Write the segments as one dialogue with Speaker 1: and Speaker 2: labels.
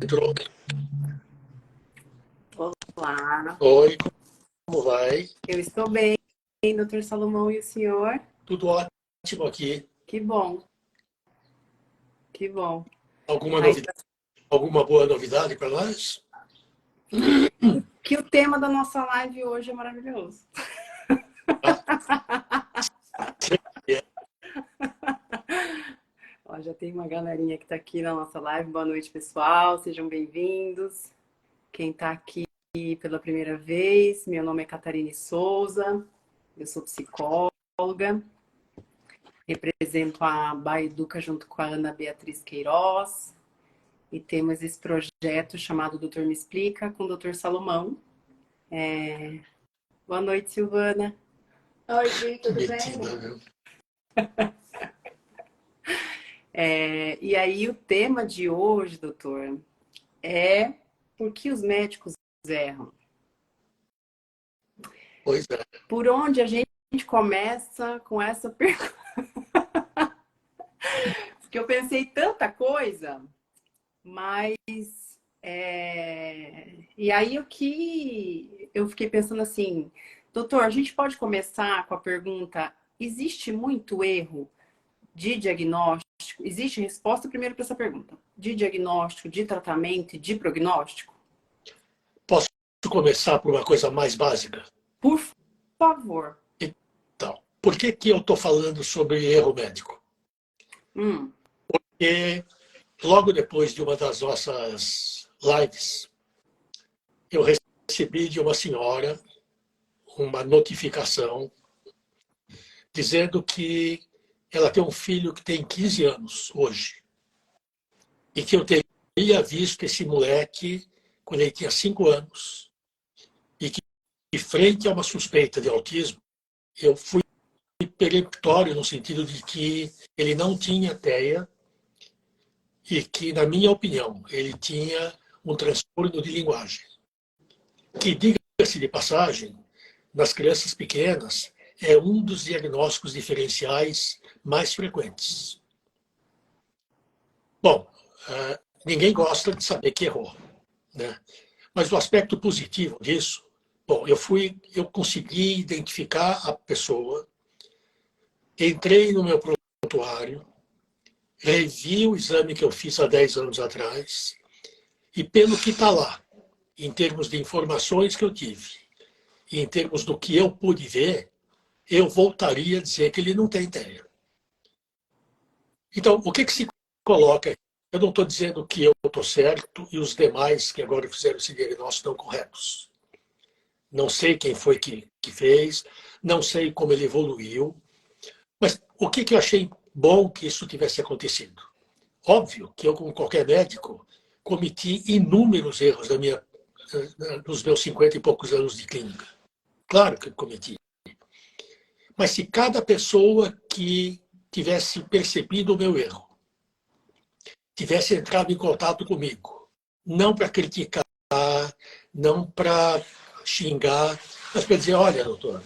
Speaker 1: Pedro.
Speaker 2: Olá,
Speaker 1: Oi, como vai?
Speaker 2: eu estou bem, doutor Salomão, e o senhor?
Speaker 1: Tudo ótimo aqui.
Speaker 2: Que bom, que bom.
Speaker 1: Alguma
Speaker 2: Aí,
Speaker 1: novidade, alguma boa novidade para nós?
Speaker 2: que o tema da nossa live hoje é maravilhoso.
Speaker 1: Ah, é.
Speaker 2: Ó, já tem uma galerinha que está aqui na nossa live. Boa noite, pessoal, sejam bem-vindos. Quem está aqui pela primeira vez, meu nome é Catarine Souza, eu sou psicóloga, represento a Baiduca junto com a Ana Beatriz Queiroz. E temos esse projeto chamado Doutor Me Explica com o Doutor Salomão. Boa noite, Silvana.
Speaker 3: Oi, Gi,
Speaker 1: Que
Speaker 3: tudo bem?
Speaker 1: metida, viu?
Speaker 2: E aí o tema de hoje, doutor, é por que os médicos erram?
Speaker 1: Pois é.
Speaker 2: Por onde a gente começa com essa pergunta? Porque eu pensei tanta coisa, mas... E aí o que eu fiquei pensando assim, doutor, a gente pode começar com a pergunta, existe muito erro de diagnóstico? Existe resposta primeiro para essa pergunta? De diagnóstico, de tratamento e de prognóstico?
Speaker 1: Posso começar por uma coisa mais básica?
Speaker 2: Por favor.
Speaker 1: Então, por que eu estou falando sobre erro médico? Porque logo depois de uma das nossas lives, eu recebi de uma senhora uma notificação dizendo que ela tem um filho que tem 15 anos hoje. E que eu teria visto esse moleque quando ele tinha 5 anos. E que, frente a uma suspeita de autismo, eu fui peremptório no sentido de que ele não tinha TEA e que, na minha opinião, ele tinha um transtorno de linguagem. Que, diga-se de passagem, nas crianças pequenas, é um dos diagnósticos diferenciais mais frequentes. Bom, ninguém gosta de saber que errou, né? Mas o aspecto positivo disso, bom, eu consegui identificar a pessoa, entrei no meu prontuário, revi o exame que eu fiz há 10 anos atrás, e pelo que está lá, em termos de informações que eu tive, e em termos do que eu pude ver, eu voltaria a dizer que ele não tem TEA. Então, o que se coloca aí? Eu não estou dizendo que eu estou certo e os demais que agora fizeram esse diagnóstico estão corretos. Não sei quem foi que fez, não sei como ele evoluiu, mas o que eu achei bom que isso tivesse acontecido? Óbvio que eu, como qualquer médico, cometi inúmeros erros nos meus 50 e poucos anos de clínica. Claro que cometi. Mas se cada pessoa que tivesse percebido o meu erro, tivesse entrado em contato comigo, não para criticar, não para xingar, mas para dizer, olha, doutor,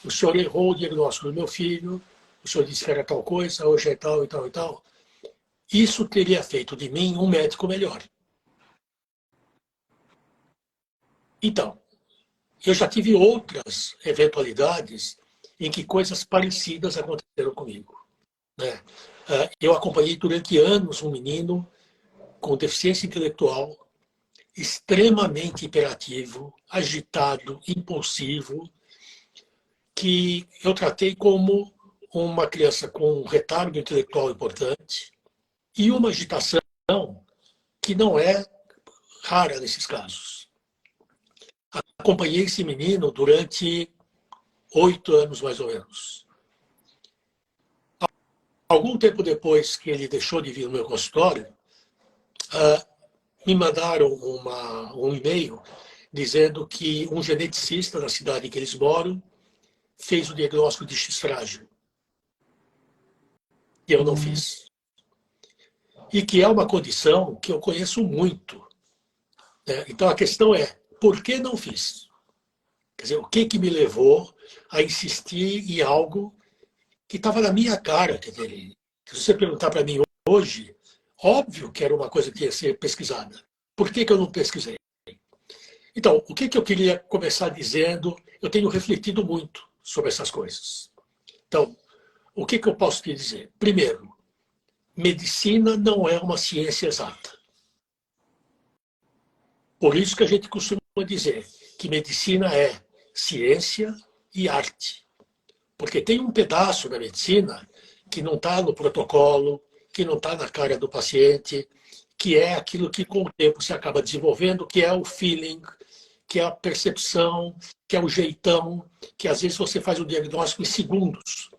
Speaker 1: o senhor errou o diagnóstico do meu filho, o senhor disse que era tal coisa, hoje é tal e tal e tal. Isso teria feito de mim um médico melhor. Então, eu já tive outras eventualidades em que coisas parecidas aconteceram comigo, né? Eu acompanhei durante anos um menino com deficiência intelectual, extremamente hiperativo, agitado, impulsivo, que eu tratei como uma criança com um retardo intelectual importante e uma agitação que não é rara nesses casos. Acompanhei esse menino durante 8 anos, mais ou menos. Algum tempo depois que ele deixou de vir no meu consultório, me mandaram um e-mail dizendo que um geneticista da cidade em que eles moram fez o diagnóstico de X frágil. E eu não fiz. E que é uma condição que eu conheço muito, né? Então a questão é, por que não fiz? Quer dizer, o que me levou a insistir em algo que estava na minha cara? Quer dizer, se você perguntar para mim hoje, óbvio que era uma coisa que ia ser pesquisada. Por que eu não pesquisei? Então, o que eu queria começar dizendo? Eu tenho refletido muito sobre essas coisas. Então, o que eu posso te dizer? Primeiro, medicina não é uma ciência exata. Por isso que a gente costuma dizer que medicina é ciência e arte. Porque tem um pedaço da medicina que não está no protocolo, que não está na cara do paciente, que é aquilo que com o tempo se acaba desenvolvendo, que é o feeling, que é a percepção, que é o jeitão, que às vezes você faz o diagnóstico em segundos.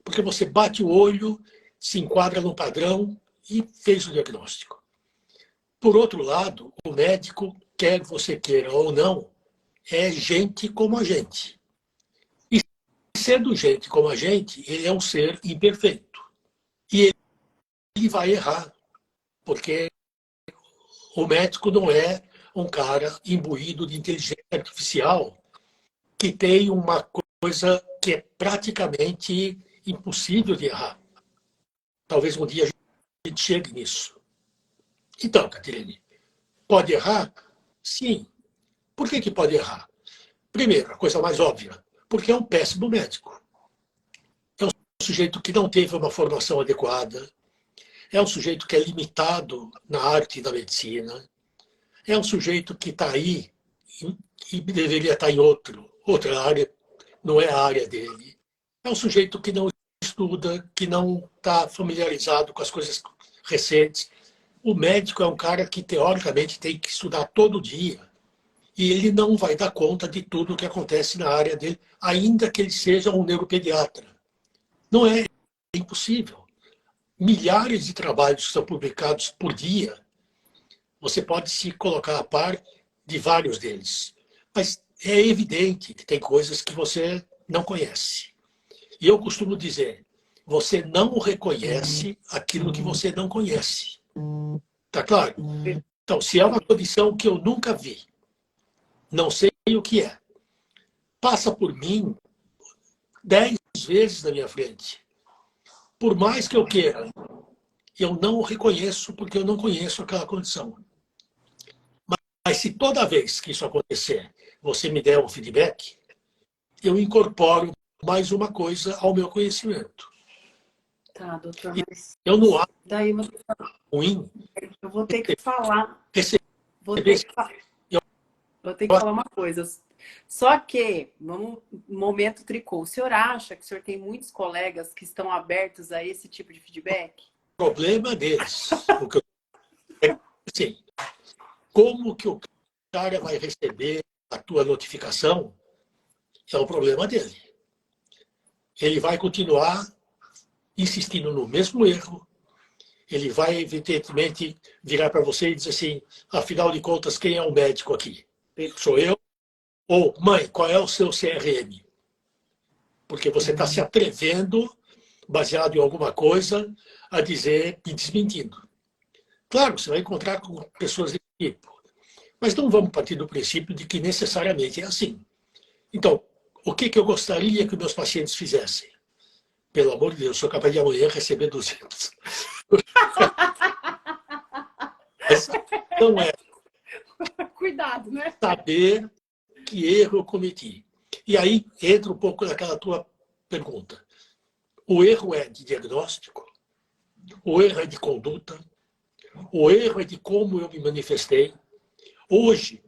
Speaker 1: Porque você bate o olho, se enquadra no padrão e fez o diagnóstico. Por outro lado, o médico, quer você queira ou não, é gente como a gente. E sendo gente como a gente, ele é um ser imperfeito. E ele vai errar, porque o médico não é um cara imbuído de inteligência artificial que tem uma coisa que é praticamente impossível de errar. Talvez um dia a gente chegue nisso. Então, Caterine, pode errar? Sim. Por que pode errar? Primeiro, a coisa mais óbvia, porque é um péssimo médico. É um sujeito que não teve uma formação adequada, é um sujeito que é limitado na arte da medicina, é um sujeito que está aí e deveria estar em outra área, não é a área dele. É um sujeito que não estuda, que não está familiarizado com as coisas recentes. O médico é um cara que, teoricamente, tem que estudar todo dia. E ele não vai dar conta de tudo o que acontece na área dele, ainda que ele seja um neuropediatra. Não é, é impossível. Milhares de trabalhos são publicados por dia. Você pode se colocar a par de vários deles. Mas é evidente que tem coisas que você não conhece. E eu costumo dizer, você não reconhece aquilo que você não conhece. Tá claro? Então, se é uma condição que eu nunca vi, não sei o que é, passa por mim 10 vezes na minha frente. Por mais que eu queira, eu não o reconheço porque eu não conheço aquela condição. Mas se toda vez que isso acontecer, você me der um feedback, eu incorporo mais uma coisa ao meu conhecimento.
Speaker 2: Tá, doutor,
Speaker 1: E
Speaker 2: mas
Speaker 1: eu não acho
Speaker 2: daí
Speaker 1: ruim
Speaker 2: eu vou ter que falar.
Speaker 1: receber.
Speaker 2: Vou ter que, vou ter que falar uma coisa. Só que, vamos, momento tricô. O senhor acha que o senhor tem muitos colegas que estão abertos a esse tipo de feedback?
Speaker 1: O problema deles. O que eu... assim, como que o cara vai receber a tua notificação é o problema dele. Ele vai continuar insistindo no mesmo erro. Ele vai, evidentemente, virar para você e dizer assim, afinal de contas, quem é o médico aqui? Sou eu? Ou, mãe, qual é o seu CRM? Porque você está se atrevendo, baseado em alguma coisa, a dizer e desmentindo. Claro, você vai encontrar com pessoas desse tipo. Mas não vamos partir do princípio de que necessariamente é assim. Então, o que eu gostaria que meus pacientes fizessem? Pelo amor de Deus, eu sou capaz de amanhã receber 200. Mas não é
Speaker 2: Cuidado, né?
Speaker 1: saber que erro eu cometi. E aí entra um pouco naquela tua pergunta. O erro é de diagnóstico, o erro é de conduta, o erro é de como eu me manifestei. Hoje,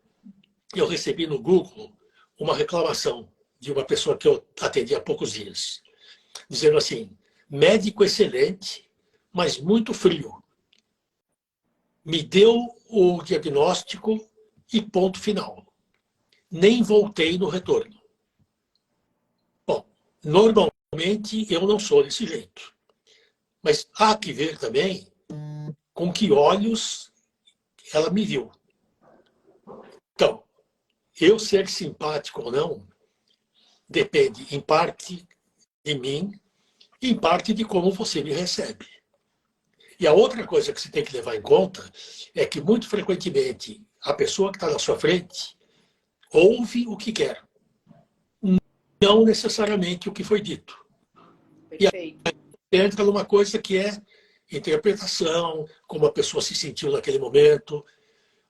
Speaker 1: eu recebi no Google uma reclamação de uma pessoa que eu atendi há poucos dias, dizendo assim, médico excelente, mas muito frio. Me deu o diagnóstico e ponto final. Nem voltei no retorno. Bom, normalmente eu não sou desse jeito. Mas há que ver também com que olhos ela me viu. Então, eu ser simpático ou não depende, em parte, de mim e em parte de como você me recebe. E a outra coisa que você tem que levar em conta é que, muito frequentemente, a pessoa que está na sua frente ouve o que quer, não necessariamente o que foi dito.
Speaker 2: Perfeito.
Speaker 1: E aí entra numa coisa que é interpretação, como a pessoa se sentiu naquele momento.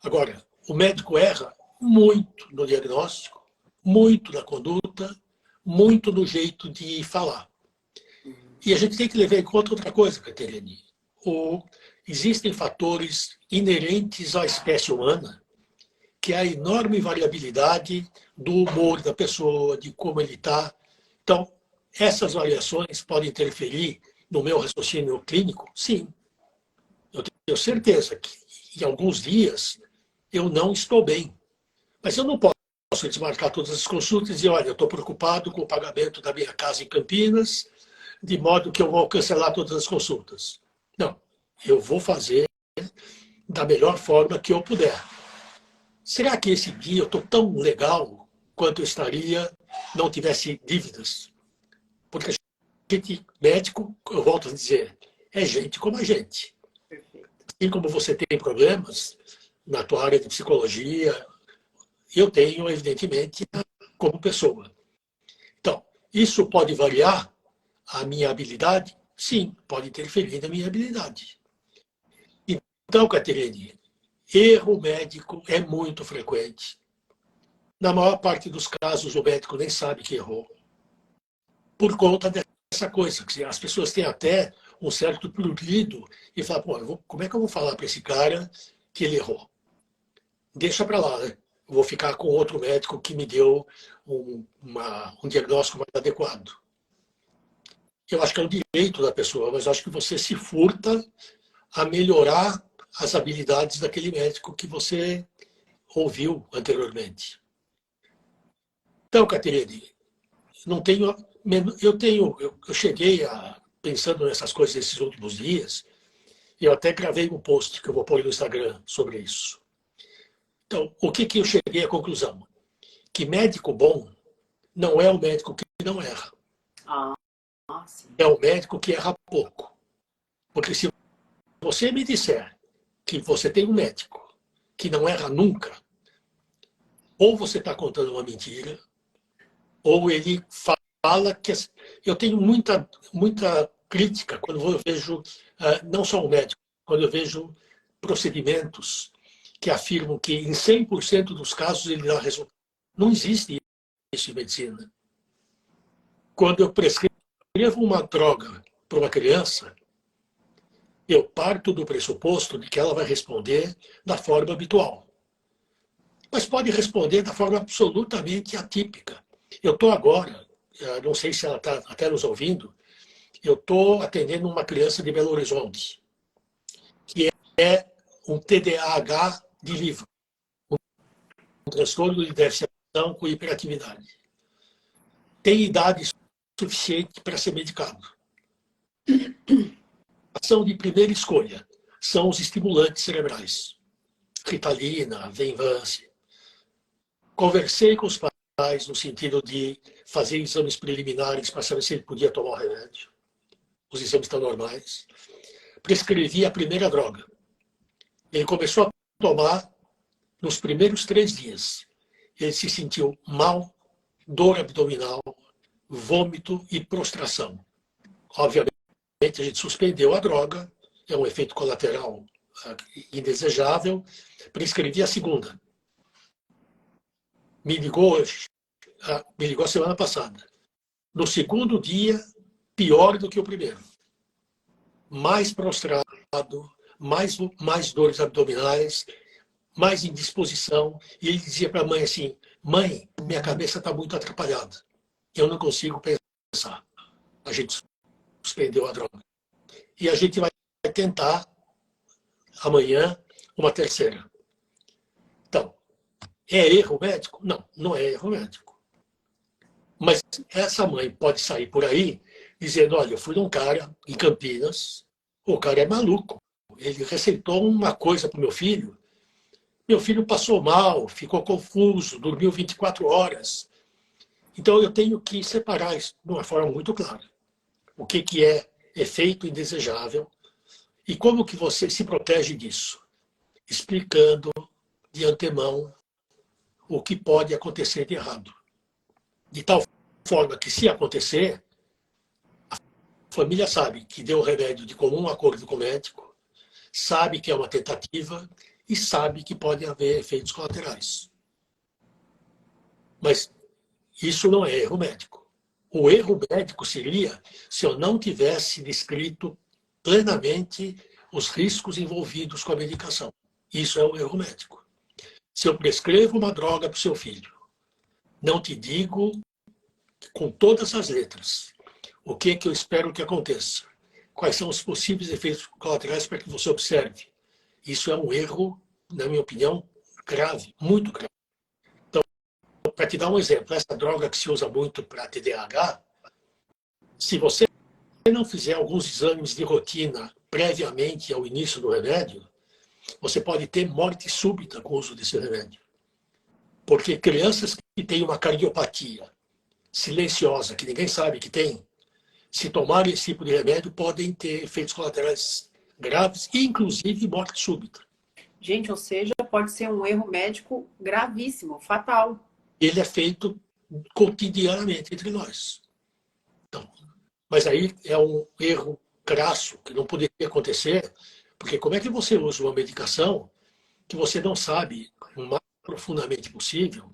Speaker 1: Agora, o médico erra muito no diagnóstico, muito na conduta, muito no jeito de falar. E a gente tem que levar em conta outra coisa, Caterine. Existem fatores inerentes à espécie humana, que é a enorme variabilidade do humor da pessoa, de como ele está. Então, essas variações podem interferir no meu raciocínio clínico? Sim. Eu tenho certeza que em alguns dias eu não estou bem. Mas eu não posso desmarcar todas as consultas e dizer, olha, eu estou preocupado com o pagamento da minha casa em Campinas, de modo que eu vou cancelar todas as consultas. Não, eu vou fazer da melhor forma que eu puder. Será que esse dia eu estou tão legal quanto eu estaria não tivesse dívidas? Porque a gente, médico, eu volto a dizer, é gente como a gente.
Speaker 2: Perfeito.
Speaker 1: Assim como você tem problemas na tua área de psicologia, eu tenho, evidentemente, como pessoa. Então, isso pode variar a minha habilidade? Sim, pode interferir na minha habilidade. Então, Caterine, erro médico é muito frequente. Na maior parte dos casos, o médico nem sabe que errou. Por conta dessa coisa. As pessoas têm até um certo prurido e falam, pô, como é que eu vou falar para esse cara que ele errou? Deixa para lá, né? Eu vou ficar com outro médico que me deu um diagnóstico mais adequado. Eu acho que é o direito da pessoa, mas acho que você se furta a melhorar as habilidades daquele médico que você ouviu anteriormente. Então, Caterine, não tenho, eu cheguei a, pensando nessas coisas esses últimos dias, e eu até gravei um post que eu vou pôr no Instagram sobre isso. Então, o que eu cheguei à conclusão? Que médico bom não é o médico que não erra.
Speaker 2: Sim.
Speaker 1: É o médico que erra pouco. Porque se você me disser que você tem um médico que não erra nunca, ou você está contando uma mentira, ou ele fala que... Eu tenho muita crítica quando eu vejo, não só o médico, quando eu vejo procedimentos que afirmam que em 100% dos casos ele dá resultado. Não existe isso em medicina. Quando eu prescrevo uma droga para uma criança, eu parto do pressuposto de que ela vai responder da forma habitual. Mas pode responder da forma absolutamente atípica. Eu estou agora, não sei se ela está até nos ouvindo, eu estou atendendo uma criança de Belo Horizonte, que é um TDAH de livro, um transtorno de déficit de atenção com hiperatividade. Tem idade suficiente para ser medicado. A ação de primeira escolha são os estimulantes cerebrais. Ritalina, Venvance. Conversei com os pais no sentido de fazer exames preliminares para saber se ele podia tomar o remédio. Os exames estão normais. Prescrevi a primeira droga. Ele começou a tomar nos primeiros 3 dias. Ele se sentiu mal, dor abdominal, vômito e prostração. Obviamente, a gente suspendeu a droga, é um efeito colateral indesejável. Prescrevi a segunda. Me ligou a semana passada. No segundo dia, pior do que o primeiro. Mais prostrado, mais dores abdominais, mais indisposição. E ele dizia para a mãe assim, mãe, minha cabeça está muito atrapalhada. Eu não consigo pensar. A gente suspendeu a droga. E a gente vai tentar amanhã uma terceira. Então, é erro médico? Não, não é erro médico. Mas essa mãe pode sair por aí dizendo, olha, eu fui num cara em Campinas, o cara é maluco. Ele receitou uma coisa para o meu filho passou mal, ficou confuso, dormiu 24 horas. Então eu tenho que separar isso de uma forma muito clara. O que é efeito indesejável e como que você se protege disso? Explicando de antemão o que pode acontecer de errado. De tal forma que, se acontecer, a família sabe que deu o remédio de comum acordo com o médico, sabe que é uma tentativa e sabe que podem haver efeitos colaterais. Mas isso não é erro médico. O erro médico seria se eu não tivesse descrito plenamente os riscos envolvidos com a medicação. Isso é o erro médico. Se eu prescrevo uma droga para o seu filho, não te digo com todas as letras o que eu espero que aconteça, quais são os possíveis efeitos colaterais para que você observe. Isso é um erro, na minha opinião, grave, muito grave. Então, para te dar um exemplo, essa droga que se usa muito para TDAH, se você não fizer alguns exames de rotina previamente ao início do remédio, você pode ter morte súbita com o uso desse remédio. Porque crianças que têm uma cardiopatia silenciosa, que ninguém sabe que tem, se tomarem esse tipo de remédio, podem ter efeitos colaterais graves, inclusive morte súbita.
Speaker 2: Gente, ou seja, pode ser um erro médico gravíssimo, fatal.
Speaker 1: Ele é feito cotidianamente entre nós. Então, mas aí é um erro crasso, que não poderia acontecer, porque como é que você usa uma medicação que você não sabe, o mais profundamente possível,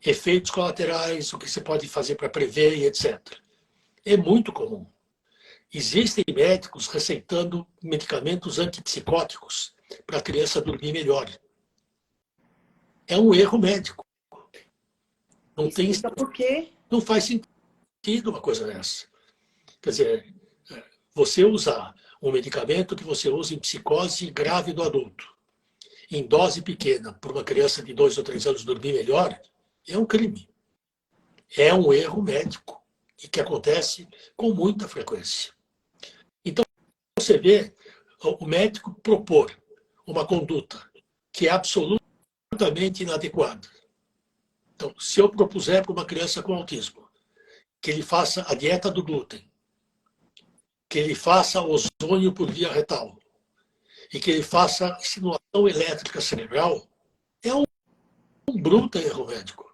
Speaker 1: efeitos colaterais, o que você pode fazer para prever e etc. É muito comum. Existem médicos receitando medicamentos antipsicóticos para a criança dormir melhor. É um erro médico. Não tem,
Speaker 2: por quê?
Speaker 1: não faz sentido uma coisa dessa. Quer dizer, você usar um medicamento que você usa em psicose grave do adulto, em dose pequena, para uma criança de 2 ou 3 anos dormir melhor, é um crime. É um erro médico e que acontece com muita frequência. Então, você vê o médico propor uma conduta que é absolutamente inadequada. Então, se eu propuser para uma criança com autismo que ele faça a dieta do glúten, que ele faça ozônio por via retal e que ele faça estimulação elétrica cerebral, é um bruto erro médico.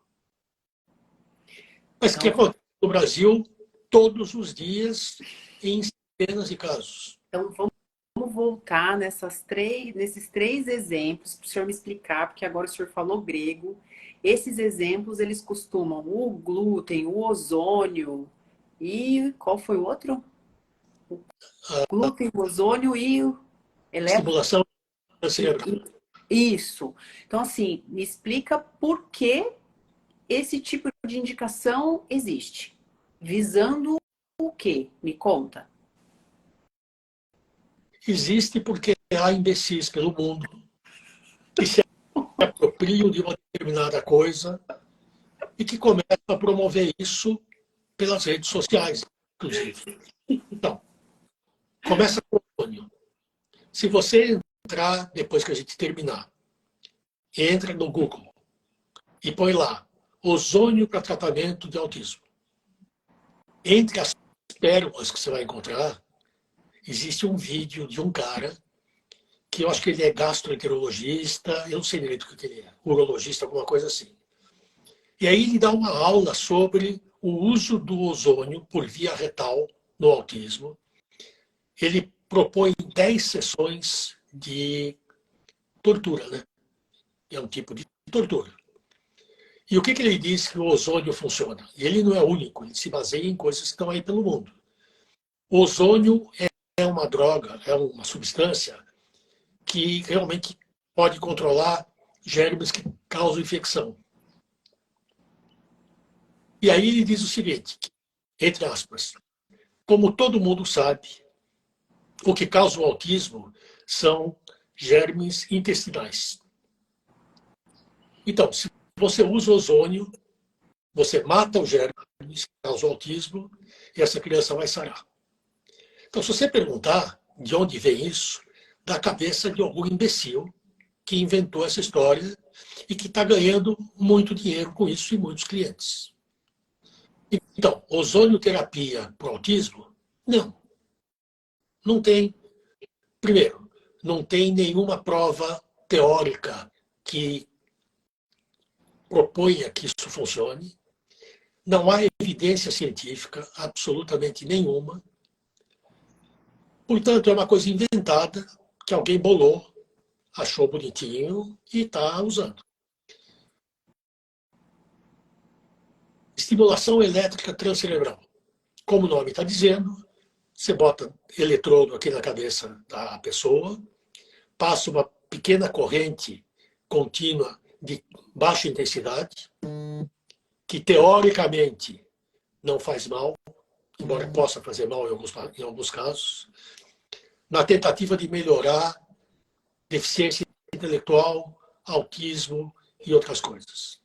Speaker 1: Mas que acontece no Brasil todos os dias em centenas de casos.
Speaker 2: Então, vamos voltar nesses 3 exemplos para o senhor me explicar, porque agora o senhor falou grego. Esses exemplos, eles costumam o glúten, o ozônio e qual foi o outro? O glúten, o ozônio e o
Speaker 1: Estimulação cerebral.
Speaker 2: Isso. Então, assim, me explica por que esse tipo de indicação existe. Visando o quê? Me conta.
Speaker 1: Existe porque há imbecis pelo mundo que se apropriam de uma determinada coisa e que começam a promover isso pelas redes sociais, inclusive. Então, começa com o ozônio. Se você entrar, depois que a gente terminar, entra no Google e põe lá ozônio para tratamento de autismo. Entre as pérolas que você vai encontrar, existe um vídeo de um cara que eu acho que ele é gastroenterologista, eu não sei direito o que ele é, urologista, alguma coisa assim. E aí ele dá uma aula sobre o uso do ozônio por via retal no autismo. Ele propõe 10 sessões de tortura, né? É um tipo de tortura. E o que ele diz que o ozônio funciona? E ele não é único, ele se baseia em coisas que estão aí pelo mundo. O ozônio é uma droga, é uma substância que realmente pode controlar germes que causam infecção. E aí ele diz o seguinte, entre aspas, como todo mundo sabe, o que causa o autismo são germes intestinais. Então, se você usa ozônio, você mata os germes que causam o autismo e essa criança vai sarar. Então, se você perguntar de onde vem isso, da cabeça de algum imbecil que inventou essa história e que está ganhando muito dinheiro com isso e muitos clientes. Então, ozonioterapia para o autismo? Não. Não tem. Primeiro, não tem nenhuma prova teórica que proponha que isso funcione. Não há evidência científica absolutamente nenhuma. Portanto, é uma coisa inventada que alguém bolou achou bonitinho e está usando. Estimulação elétrica transcerebral. Como o nome está dizendo, você bota eletrodo aqui na cabeça da pessoa, passa uma pequena corrente contínua de baixa intensidade, que teoricamente não faz mal, embora possa fazer mal em alguns casos, na tentativa de melhorar deficiência intelectual, autismo e outras coisas.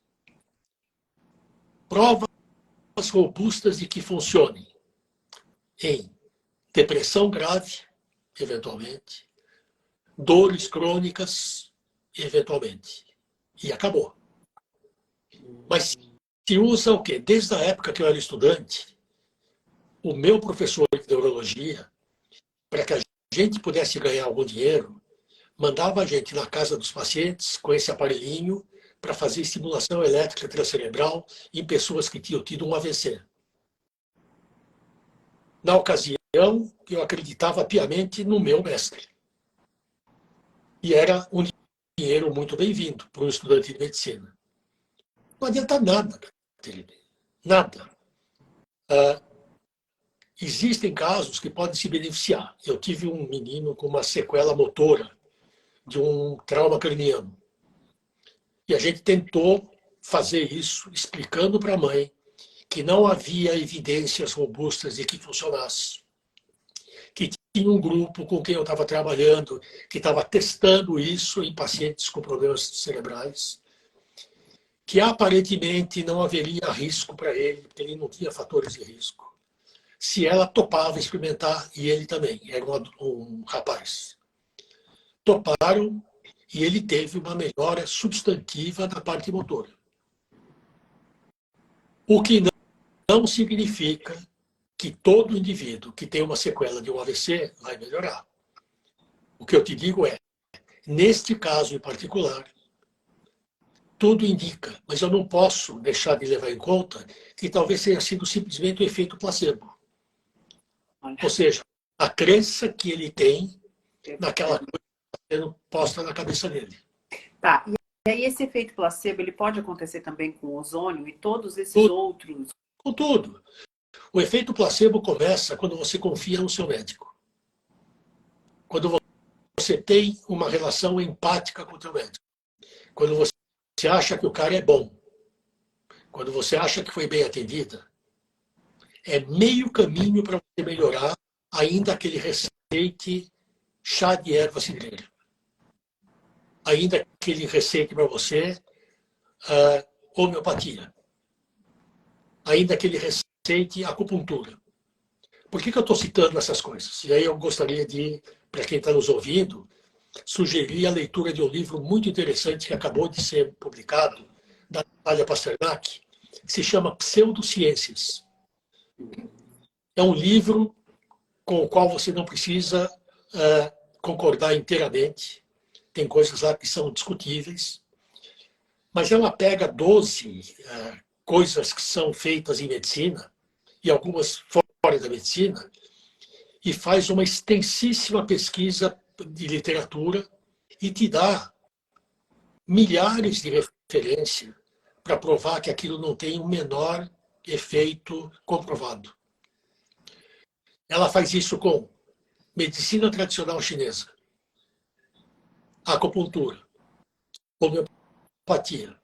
Speaker 1: Provas robustas de que funcione em depressão grave, eventualmente, dores crônicas, eventualmente. E acabou. Mas se usa o quê? Desde a época que eu era estudante, o meu professor de neurologia, para que a gente pudesse ganhar algum dinheiro, mandava a gente na casa dos pacientes com esse aparelhinho para fazer estimulação elétrica transcerebral em pessoas que tinham tido um AVC. Na ocasião, eu acreditava piamente no meu mestre. E era um dinheiro muito bem-vindo para um estudante de medicina. Não adianta nada, nada. Existem casos que podem se beneficiar. Eu tive um menino com uma sequela motora de um trauma craniano. E a gente tentou fazer isso, explicando para a mãe que não havia evidências robustas de que funcionasse. Que tinha um grupo com quem eu estava trabalhando, que estava testando isso em pacientes com problemas cerebrais, que aparentemente não haveria risco para ele, porque ele não tinha fatores de risco. Se ela topava experimentar, e ele também, era um rapaz. Toparam e ele teve uma melhora substantiva na parte motora. O que não significa que todo indivíduo que tem uma sequela de um AVC vai melhorar. O que eu te digo é, neste caso em particular, tudo indica, mas eu não posso deixar de levar em conta que talvez tenha sido simplesmente o efeito placebo. Ou seja, a crença que ele tem naquela coisa que está sendo posta na cabeça dele.
Speaker 2: Tá, e aí esse efeito placebo, ele pode acontecer também com o ozônio e todos esses outros?
Speaker 1: Com tudo. O efeito placebo começa quando você confia no seu médico. Quando você tem uma relação empática com o seu médico. Quando você acha que o cara é bom. Quando você acha que foi bem atendida. É meio caminho para você melhorar, ainda que ele receite chá de erva cidreira. Ainda que ele receite para você homeopatia. Ainda que ele receite acupuntura. Por que eu estou citando essas coisas? E aí eu gostaria de, para quem está nos ouvindo, sugerir a leitura de um livro muito interessante que acabou de ser publicado, da Natália Pasternak, que se chama Pseudociências. É um livro com o qual você não precisa concordar inteiramente. Tem coisas lá que são discutíveis. Mas ela pega 12 coisas que são feitas em medicina, e algumas fora da medicina, e faz uma extensíssima pesquisa de literatura e te dá milhares de referências para provar que aquilo não tem o menor efeito comprovado. Ela faz isso com medicina tradicional chinesa, acupuntura, homeopatia.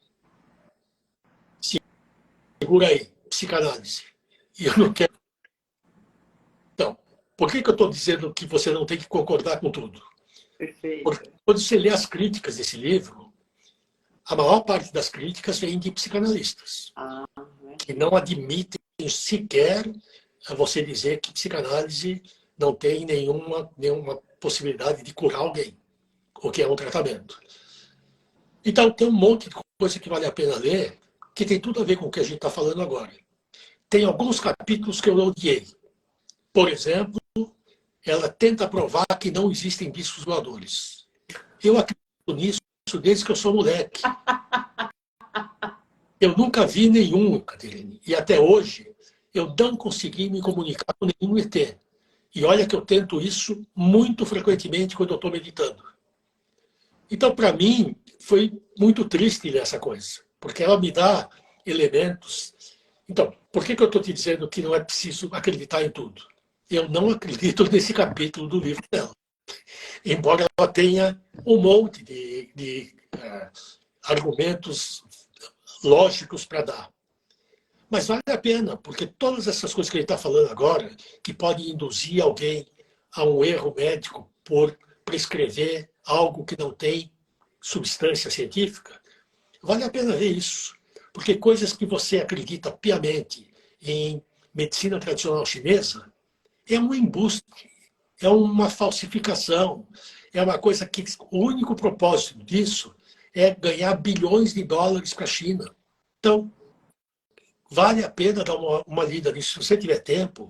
Speaker 1: Segura aí, psicanálise. E eu não quero. Então, por que eu estou dizendo que você não tem que concordar com tudo?
Speaker 2: Perfeito.
Speaker 1: Porque quando você lê as críticas desse livro, a maior parte das críticas vem de psicanalistas, que não admitem sequer você dizer que psicanálise não tem nenhuma possibilidade de curar alguém, o que é um tratamento. Então, tem um monte de coisa que vale a pena ler, que tem tudo a ver com o que a gente está falando agora. Tem alguns capítulos que eu odiei. Por exemplo, ela tenta provar que não existem discos voadores. Eu acredito nisso desde que eu sou moleque. Eu nunca vi nenhum, Caterine. E até hoje, eu não consegui me comunicar com nenhum ET. E olha que eu tento isso muito frequentemente quando eu estou meditando. Então, para mim, foi muito triste ler essa coisa, porque ela me dá elementos. Então, por que eu estou te dizendo que não é preciso acreditar em tudo? Eu não acredito nesse capítulo do livro dela, embora ela tenha um monte de argumentos lógicos para dar. Mas vale a pena, porque todas essas coisas que ele está falando agora, que podem induzir alguém a um erro médico por prescrever algo que não tem substância científica, vale a pena ver isso. Porque coisas que você acredita piamente em medicina tradicional chinesa é um embuste, é uma falsificação, é uma coisa que o único propósito disso é ganhar bilhões de dólares para a China. Então, vale a pena dar uma lida nisso. Se você tiver tempo,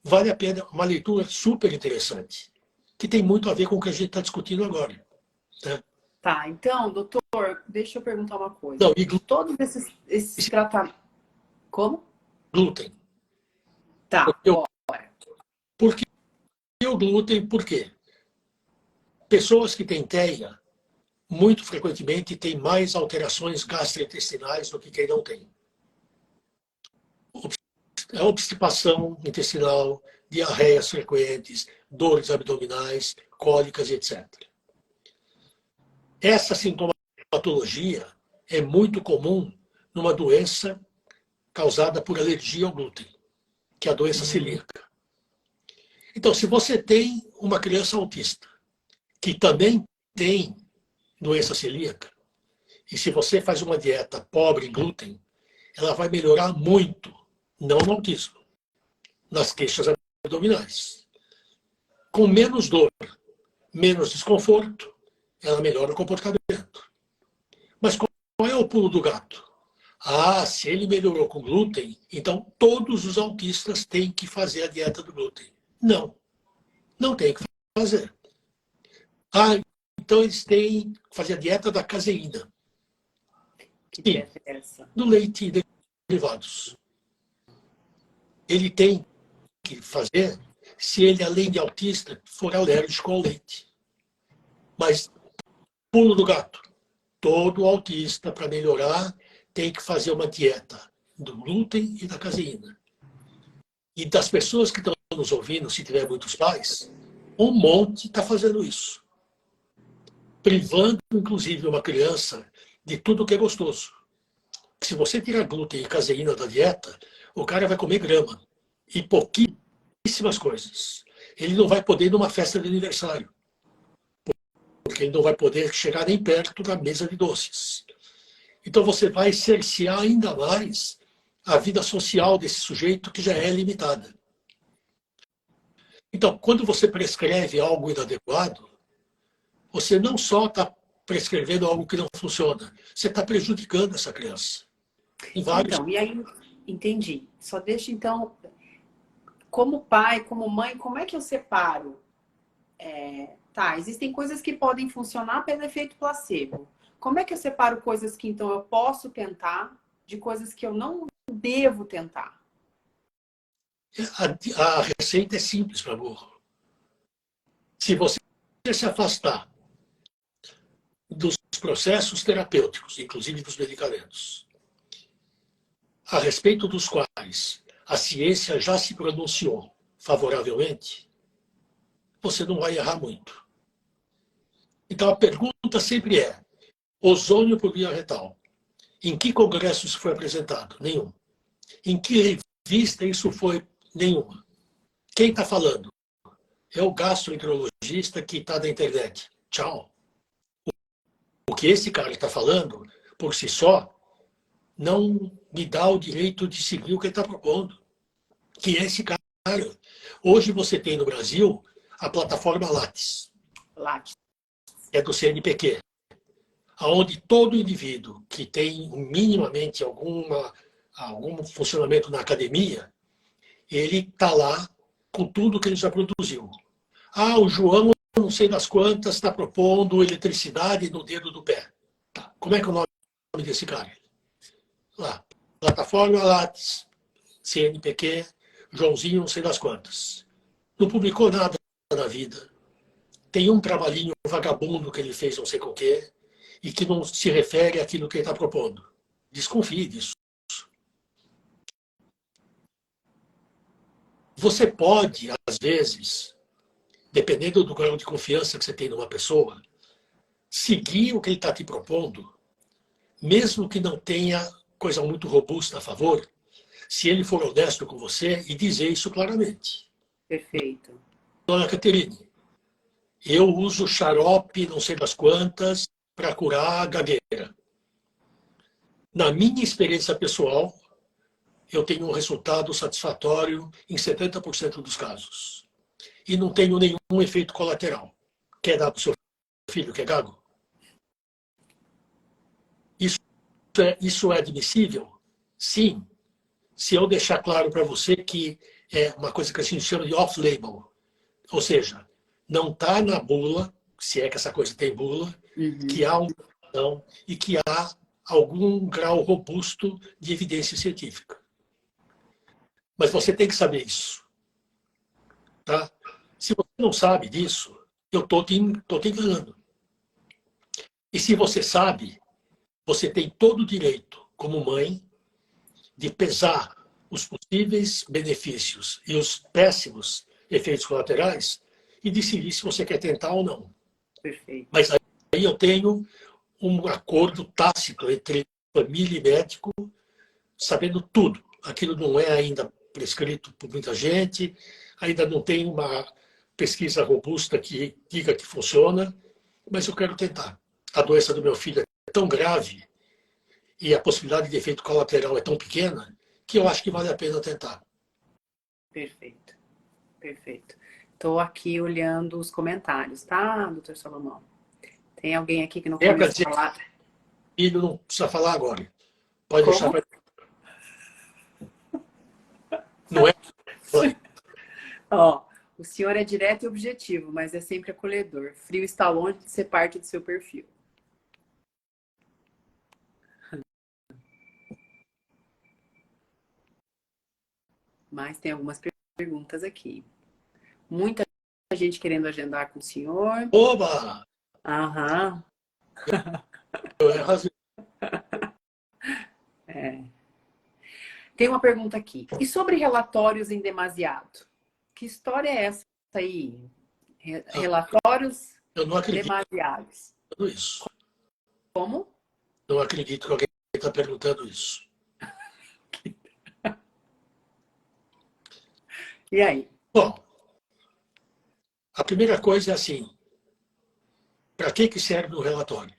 Speaker 1: vale a pena uma leitura super interessante, que tem muito a ver com o que a gente está discutindo agora. Né?
Speaker 2: Tá, então, doutor, deixa eu perguntar uma coisa.
Speaker 1: Não,
Speaker 2: De todos esses tratamentos... Como?
Speaker 1: Glúten.
Speaker 2: Tá, bora.
Speaker 1: Por que o glúten? Por quê? Pessoas que têm TEA, muito frequentemente, têm mais alterações gastrointestinais do que quem não tem. A obstipação intestinal, diarreias frequentes, dores abdominais, cólicas, etc. Essa sintomatologia é muito comum numa doença causada por alergia ao glúten, que é a doença celíaca. Então, se você tem uma criança autista que também tem doença celíaca, e se você faz uma dieta pobre em glúten, ela vai melhorar muito, não no autismo, nas queixas abdominais. Com menos dor, menos desconforto, ela melhora o comportamento. Mas qual é o pulo do gato? Ah, se ele melhorou com glúten, então todos os autistas têm que fazer a dieta do glúten. Não, não tem que fazer. Ah, então eles têm que fazer a dieta da caseína.
Speaker 2: Que dieta é essa?
Speaker 1: Do leite e derivados. Ele tem que fazer se ele, além de autista, for alérgico ao leite. Mas, pulo do gato, todo autista, para melhorar, tem que fazer uma dieta do glúten e da caseína. E das pessoas que estão nos ouvindo, se tiver muitos pais, um monte está fazendo isso. Privando, inclusive, uma criança de tudo que é gostoso. Se você tirar glúten e caseína da dieta, o cara vai comer grama e pouquíssimas coisas. Ele não vai poder ir numa festa de aniversário, porque ele não vai poder chegar nem perto da mesa de doces. Então você vai cercear ainda mais a vida social desse sujeito que já é limitada. Então, quando você prescreve algo inadequado, você não só está prescrevendo algo que não funciona, você está prejudicando essa criança.
Speaker 2: Então, e aí, entendi. Só deixa, então, como pai, como mãe, como é que eu separo? Tá, existem coisas que podem funcionar pelo efeito placebo. Como é que eu separo coisas que, então, eu posso tentar de coisas que eu não devo tentar?
Speaker 1: A receita é simples, meu amor. Se você se afastar dos processos terapêuticos, inclusive dos medicamentos, a respeito dos quais a ciência já se pronunciou favoravelmente, você não vai errar muito. Então a pergunta sempre é: ozônio por via retal. Em que congresso isso foi apresentado? Nenhum. Em que revista isso foi? Nenhuma. Quem está falando? É o gastroenterologista que está na internet. Tchau. O que esse cara está falando, por si só, não me dá o direito de seguir o que ele está propondo. Que é esse cara. Hoje você tem no Brasil a plataforma Lattes.
Speaker 2: Lattes.
Speaker 1: É do CNPq. Onde todo indivíduo que tem minimamente algum funcionamento na academia, ele está lá com tudo que ele já produziu. Ah, o João, não sei das quantas, está propondo eletricidade no dedo do pé. Tá. Como é que é o nome desse cara? Lá. Plataforma Lattes, CNPq, Joãozinho, não sei das quantas. Não publicou nada na vida. tem um trabalhinho vagabundo que ele fez não sei com o quê, e que não se refere àquilo que ele está propondo. Desconfie disso. Você pode, às vezes, dependendo do grau de confiança que você tem numa pessoa, seguir o que ele está te propondo, mesmo que não tenha coisa muito robusta a favor, se ele for honesto com você e dizer isso claramente.
Speaker 2: Perfeito.
Speaker 1: Dona Caterine, eu uso xarope não sei das quantas para curar a gagueira. Na minha experiência pessoal, eu tenho um resultado satisfatório em 70% dos casos. E não tenho nenhum efeito colateral. Quer dar para o seu filho que é gago? Isso é admissível? Sim. Se eu deixar claro para você que é uma coisa que a gente chama de off-label. Ou seja, não está na bula, se é que essa coisa tem bula, que há uma ação e que há algum grau robusto de evidência científica. Mas você tem que saber isso. Tá? Se você não sabe disso, eu estou te enganando. E se você sabe, você tem todo o direito, como mãe, de pesar os possíveis benefícios e os péssimos efeitos colaterais e decidir se você quer tentar ou não.
Speaker 2: Perfeito.
Speaker 1: Mas aí eu tenho um acordo tácito entre família e médico, sabendo tudo. Aquilo não é ainda prescrito por muita gente, ainda não tem uma pesquisa robusta que diga que funciona, mas eu quero tentar. A doença do meu filho é tão grave e a possibilidade de efeito colateral é tão pequena que eu acho que vale a pena tentar.
Speaker 2: Perfeito. Perfeito. Estou aqui olhando os comentários, tá, doutor Salomão? Tem alguém aqui que não começou a falar?
Speaker 1: Filho não precisa falar agora. Pode
Speaker 2: Como?
Speaker 1: deixar para... Não é?
Speaker 2: Ó, o senhor é direto e objetivo, mas é sempre acolhedor. Frio está longe de ser parte do seu perfil. Mas tem algumas perguntas aqui. Muita gente querendo agendar com o senhor.
Speaker 1: Oba!
Speaker 2: Aham.
Speaker 1: É razão.
Speaker 2: É. Tem uma pergunta aqui. E sobre relatórios em demasiado? Que história é essa aí? Relatórios
Speaker 1: Eu não acredito
Speaker 2: demasiados.
Speaker 1: nisso.
Speaker 2: Como?
Speaker 1: Não acredito que alguém está perguntando isso.
Speaker 2: E aí?
Speaker 1: Bom, a primeira coisa é assim, para que serve o relatório?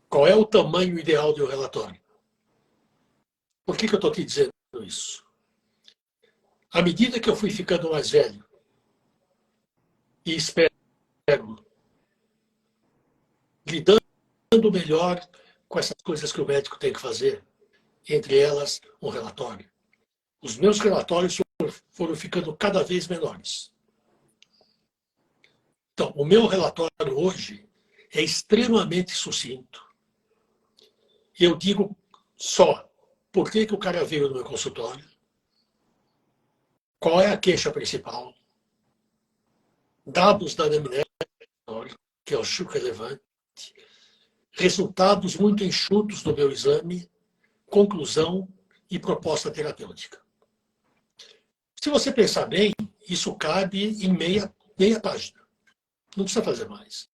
Speaker 1: Qual é o tamanho ideal do relatório? Por que eu estou te dizendo isso? À medida que eu fui ficando mais velho, e espero lidando melhor com essas coisas que o médico tem que fazer, entre elas um relatório. Os meus relatórios foram ficando cada vez menores. Então, o meu relatório hoje é extremamente sucinto. Eu digo só por que o cara veio no meu consultório, qual é a queixa principal, dados da anamnese, que eu acho relevante, resultados muito enxutos do meu exame, conclusão e proposta terapêutica. Se você pensar bem, isso cabe em meia página. Não precisa fazer mais.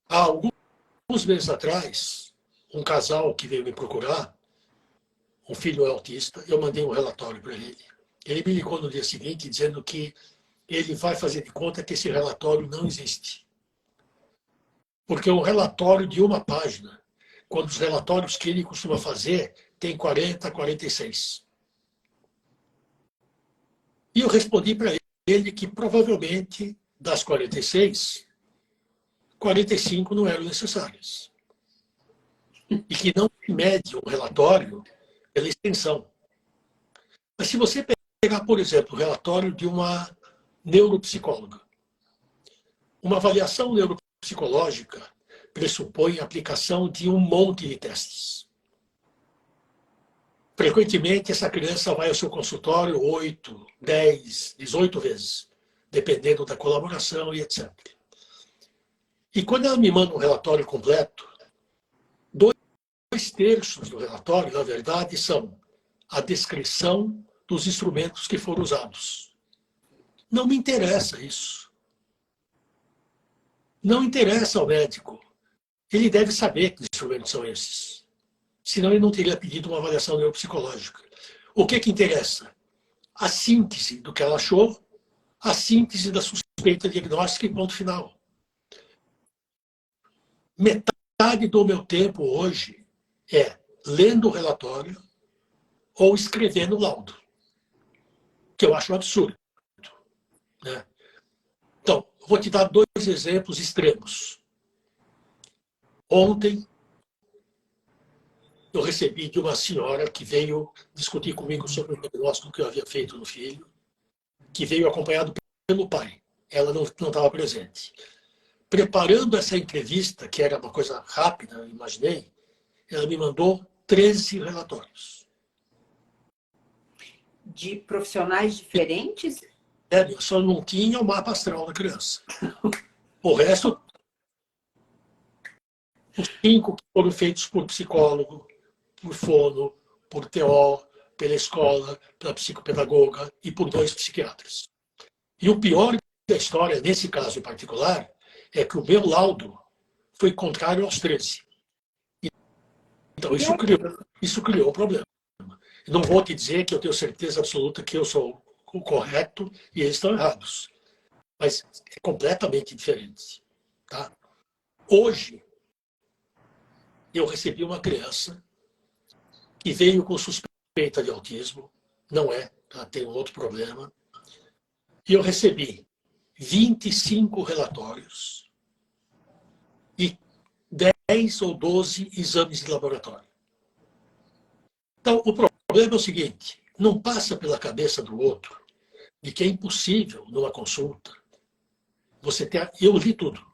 Speaker 1: Há alguns meses atrás, um casal que veio me procurar, um filho é autista, eu mandei um relatório para ele. Ele me ligou no dia seguinte dizendo que ele vai fazer de conta que esse relatório não existe. Porque um relatório de uma página, quando os relatórios que ele costuma fazer, tem 40, 46. E eu respondi para ele que provavelmente das 46, 45 não eram necessárias. E que não se mede um relatório pela extensão. Mas se você pegar, por exemplo, o relatório de uma neuropsicóloga, uma avaliação neuropsicológica pressupõe a aplicação de um monte de testes. Frequentemente, essa criança vai ao seu consultório 8, 10, 18 vezes, dependendo da colaboração e etc. E quando ela me manda um relatório completo, 2/3 do relatório, na verdade, são a descrição dos instrumentos que foram usados. Não me interessa isso. Não interessa ao médico. Ele deve saber que instrumentos são esses. Senão ele não teria pedido uma avaliação neuropsicológica. O que interessa? A síntese do que ela achou, a síntese da suspeita diagnóstica e ponto final. Metade do meu tempo hoje é lendo o relatório ou escrevendo o laudo, que eu acho um absurdo, né? Então, vou te dar 2 exemplos extremos. Ontem, eu recebi de uma senhora que veio discutir comigo sobre o diagnóstico que eu havia feito no filho, que veio acompanhado pelo pai. Ela não estava presente. Preparando essa entrevista, que era uma coisa rápida, eu imaginei, ela me mandou 13 relatórios.
Speaker 2: De profissionais diferentes?
Speaker 1: Eu só não tinha o mapa astral da criança. O resto, os 5 que foram feitos por psicólogo, por fono, por TO, pela escola, pela psicopedagoga e por 2 psiquiatras. E o pior da história, nesse caso em particular, é que o meu laudo foi contrário aos 13. Então, isso criou um problema. Não vou te dizer que eu tenho certeza absoluta que eu sou o correto e eles estão errados. Mas é completamente diferente. Tá? Hoje, eu recebi uma criança que veio com suspeita de autismo. Não é, ela tem um outro problema. E eu recebi 25 relatórios e 10 ou 12 exames de laboratório. Então, o problema é o seguinte, não passa pela cabeça do outro de que é impossível, numa consulta, você ter... Eu li tudo.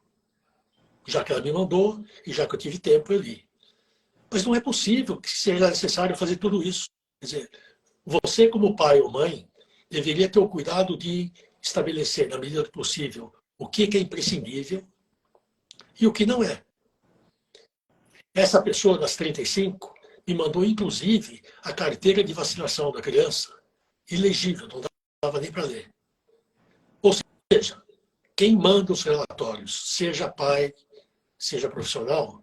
Speaker 1: Já que ela me mandou e já que eu tive tempo, eu li. Mas não é possível que seja necessário fazer tudo isso. Quer dizer, você, como pai ou mãe, deveria ter o cuidado de estabelecer, na medida do possível, o que é imprescindível e o que não é. Essa pessoa das 35 me mandou, inclusive, a carteira de vacinação da criança, ilegível, não dava nem para ler. Ou seja, quem manda os relatórios, seja pai, seja profissional,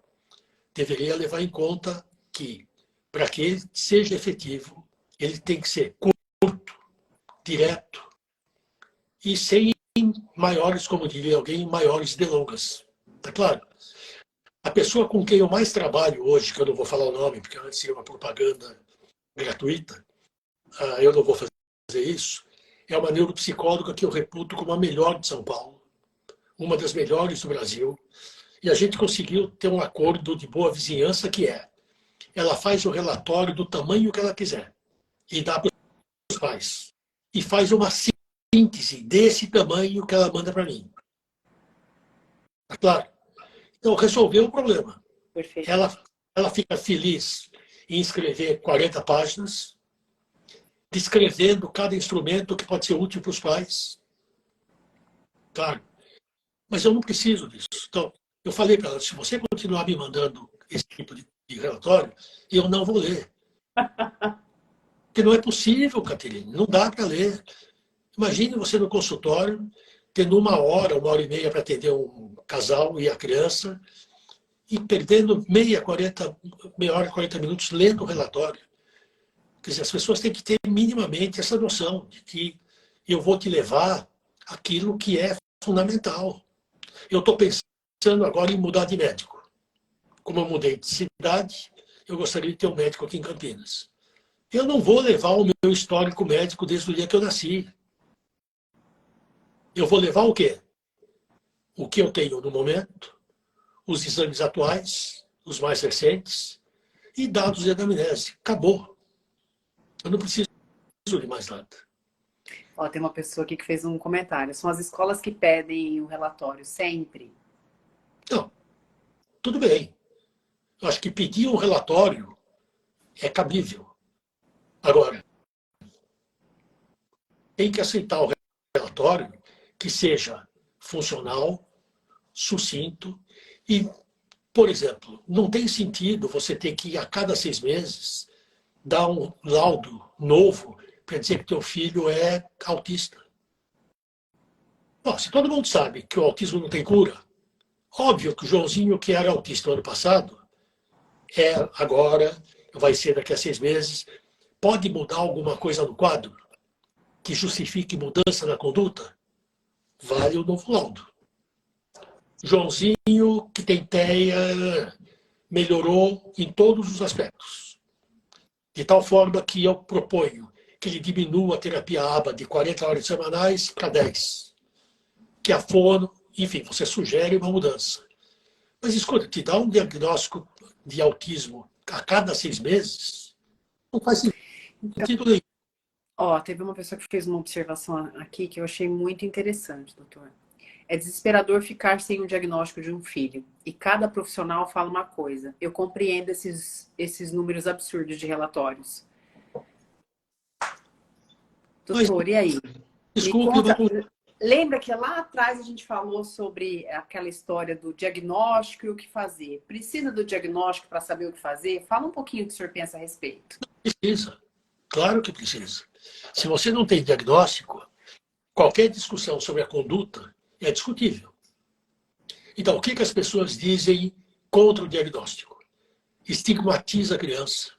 Speaker 1: deveria levar em conta que, para que ele seja efetivo, ele tem que ser curto, direto e sem maiores, como diria alguém, maiores delongas. Tá claro? A pessoa com quem eu mais trabalho hoje, que eu não vou falar o nome, porque antes seria uma propaganda gratuita, eu não vou fazer isso, é uma neuropsicóloga que eu reputo como a melhor de São Paulo, uma das melhores do Brasil, e a gente conseguiu ter um acordo de boa vizinhança que é, ela faz o relatório do tamanho que ela quiser e dá para os pais. E faz uma síntese desse tamanho que ela manda para mim. Tá claro? Então, resolveu o problema.
Speaker 2: Perfeito.
Speaker 1: Ela fica feliz em escrever 40 páginas, descrevendo cada instrumento que pode ser útil para os pais. Claro. Mas eu não preciso disso. Então, eu falei para ela, se você continuar me mandando esse tipo de relatório, eu não vou ler. Porque não é possível, Caterine, não dá para ler. Imagine você no consultório, tendo 1 hora e meia para atender um casal e a criança, e perdendo meia hora, 40 minutos lendo o relatório. Quer dizer, as pessoas têm que ter minimamente essa noção de que eu vou te levar aquilo que é fundamental. Eu estou pensando agora em mudar de médico. Como eu mudei de cidade, eu gostaria de ter um médico aqui em Campinas. Eu não vou levar o meu histórico médico desde o dia que eu nasci. Eu vou levar o quê? O que eu tenho no momento, os exames atuais, os mais recentes, e dados de anamnese. Acabou. Eu não preciso de mais nada.
Speaker 2: Ó, tem uma pessoa aqui que fez um comentário. São as escolas que pedem o relatório sempre?
Speaker 1: Não, tudo bem. Eu acho que pedir um relatório é cabível. Agora, tem que aceitar o relatório que seja funcional, sucinto e, por exemplo, não tem sentido você ter que, a cada 6 meses, dar um laudo novo para dizer que teu filho é autista. Bom, se todo mundo sabe que o autismo não tem cura, óbvio que o Joãozinho, que era autista no ano passado, é agora, vai ser daqui a 6 meses, pode mudar alguma coisa no quadro que justifique mudança na conduta? Vale o novo laudo. Joãozinho, que tem TEA, melhorou em todos os aspectos. De tal forma que eu proponho que ele diminua a terapia ABA de 40 horas semanais para 10. Que a fono, enfim, você sugere uma mudança. Mas escuta, te dá um diagnóstico de autismo a cada 6 meses, não faz sentido nenhum.
Speaker 2: Ó, teve uma pessoa que fez uma observação aqui que eu achei muito interessante, doutor. É desesperador ficar sem o diagnóstico de um filho. E cada profissional fala uma coisa. Eu compreendo esses números absurdos de relatórios. Doutor, e aí?
Speaker 1: Desculpe,
Speaker 2: Lembra que lá atrás a gente falou sobre aquela história do diagnóstico e o que fazer? Precisa do diagnóstico para saber o que fazer? Fala um pouquinho o que o senhor pensa a respeito.
Speaker 1: precisa. Claro que precisa. Se você não tem diagnóstico, qualquer discussão sobre a conduta é discutível. Então, o que as pessoas dizem contra o diagnóstico? Estigmatiza a criança.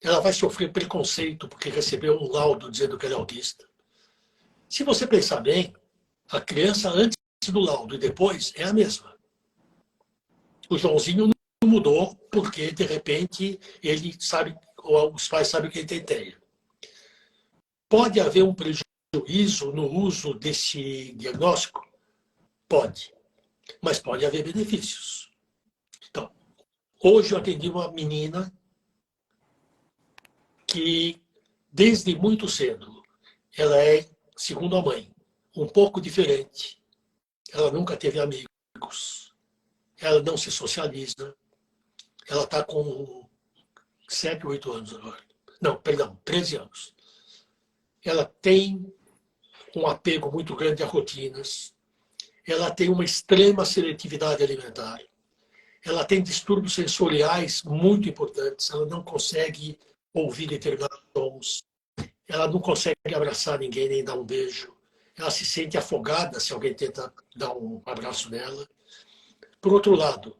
Speaker 1: Ela vai sofrer preconceito porque recebeu um laudo dizendo que ela é autista. Se você pensar bem, a criança antes do laudo e depois é a mesma. O Joãozinho não mudou porque, de repente, ele sabe, ou os pais sabem que ele tem TEA. Pode haver um prejuízo no uso desse diagnóstico? Pode. Mas pode haver benefícios. Então, hoje eu atendi uma menina que, desde muito cedo, ela é, segundo a mãe, um pouco diferente. Ela nunca teve amigos. Ela não se socializa. Ela está com 7, 8 anos agora. Não, perdão, 13 anos. Ela tem um apego muito grande a rotinas. Ela tem uma extrema seletividade alimentar. Ela tem distúrbios sensoriais muito importantes. Ela não consegue ouvir determinados sons. Ela não consegue abraçar ninguém nem dar um beijo. Ela se sente afogada se alguém tenta dar um abraço nela. Por outro lado,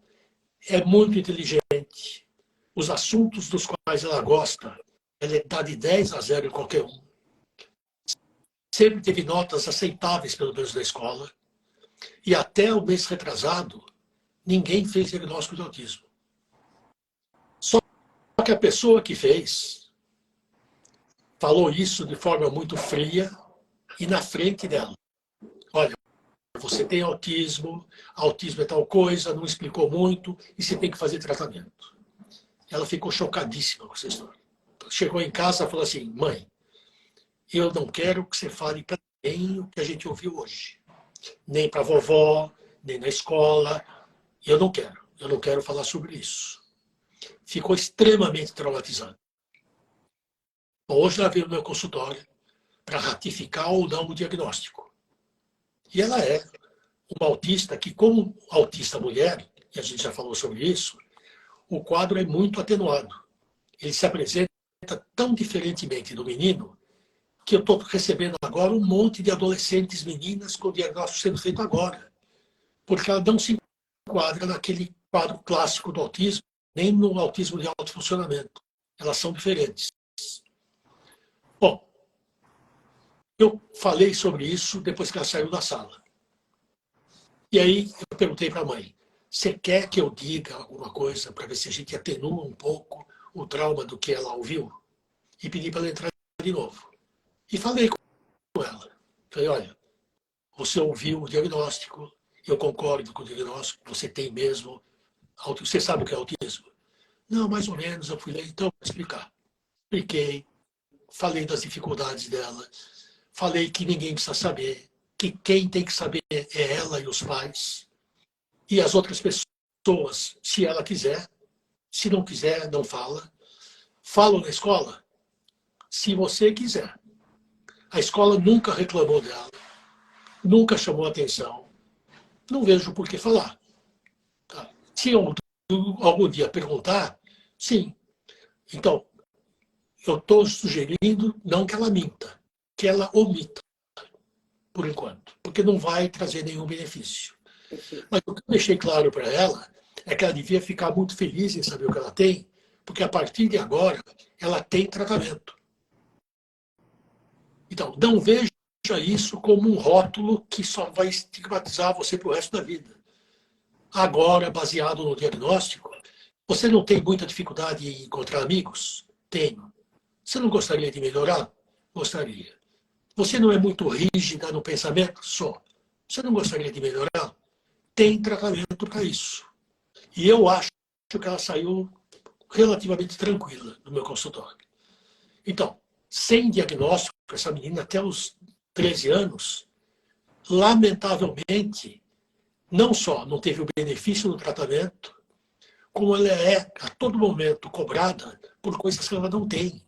Speaker 1: é muito inteligente. Os assuntos dos quais ela gosta, ela dá de 10 a 0 em qualquer um. Sempre teve notas aceitáveis, pelo menos, na escola. E até o mês retrasado, ninguém fez diagnóstico de autismo. Só que a pessoa que fez falou isso de forma muito fria e na frente dela. Olha, você tem autismo é tal coisa, não explicou muito e você tem que fazer tratamento. Ela ficou chocadíssima com essa história. Chegou em casa e falou assim, mãe, eu não quero que você fale para ninguém o que a gente ouviu hoje. Nem para a vovó, nem na escola. Eu não quero falar sobre isso. Ficou extremamente traumatizada. Hoje ela veio no meu consultório para ratificar ou não o diagnóstico. E ela é uma autista que, como autista mulher, e a gente já falou sobre isso, o quadro é muito atenuado. Ele se apresenta tão diferentemente do menino que eu estou recebendo agora um monte de adolescentes meninas com o diagnóstico sendo feito agora. Porque ela não se enquadra naquele quadro clássico do autismo, nem no autismo de alto funcionamento. Elas são diferentes. Bom, eu falei sobre isso depois que ela saiu da sala. E aí eu perguntei para a mãe, você quer que eu diga alguma coisa para ver se a gente atenua um pouco o trauma do que ela ouviu? E pedi para ela entrar de novo. E falei com ela. Falei, olha, você ouviu o diagnóstico, eu concordo com o diagnóstico, você tem mesmo, você sabe o que é autismo? Não, mais ou menos, eu fui ler, então vou explicar. Expliquei, falei das dificuldades dela, falei que ninguém precisa saber, que quem tem que saber é ela e os pais, e as outras pessoas, se ela quiser, se não quiser, não fala. Falam na escola? se você quiser. A escola nunca reclamou dela, nunca chamou atenção. Não vejo por que falar. Tá? Se eu algum dia perguntar, sim. Então, eu estou sugerindo não que ela minta, que ela omita, por enquanto, porque não vai trazer nenhum benefício. Mas o que eu deixei claro para ela é que ela devia ficar muito feliz em saber o que ela tem, porque a partir de agora ela tem tratamento. Então, não veja isso como um rótulo que só vai estigmatizar você para o resto da vida. Agora, baseado no diagnóstico, você não tem muita dificuldade em encontrar amigos? Tenho. Você não gostaria de melhorar? Gostaria. Você não é muito rígida no pensamento? Só. Você não gostaria de melhorar? Tem tratamento para isso. E eu acho que ela saiu relativamente tranquila do meu consultório. Então, sem diagnóstico, essa menina até os 13 anos, lamentavelmente, não só não teve o benefício do tratamento, como ela é a todo momento cobrada por coisas que ela não tem.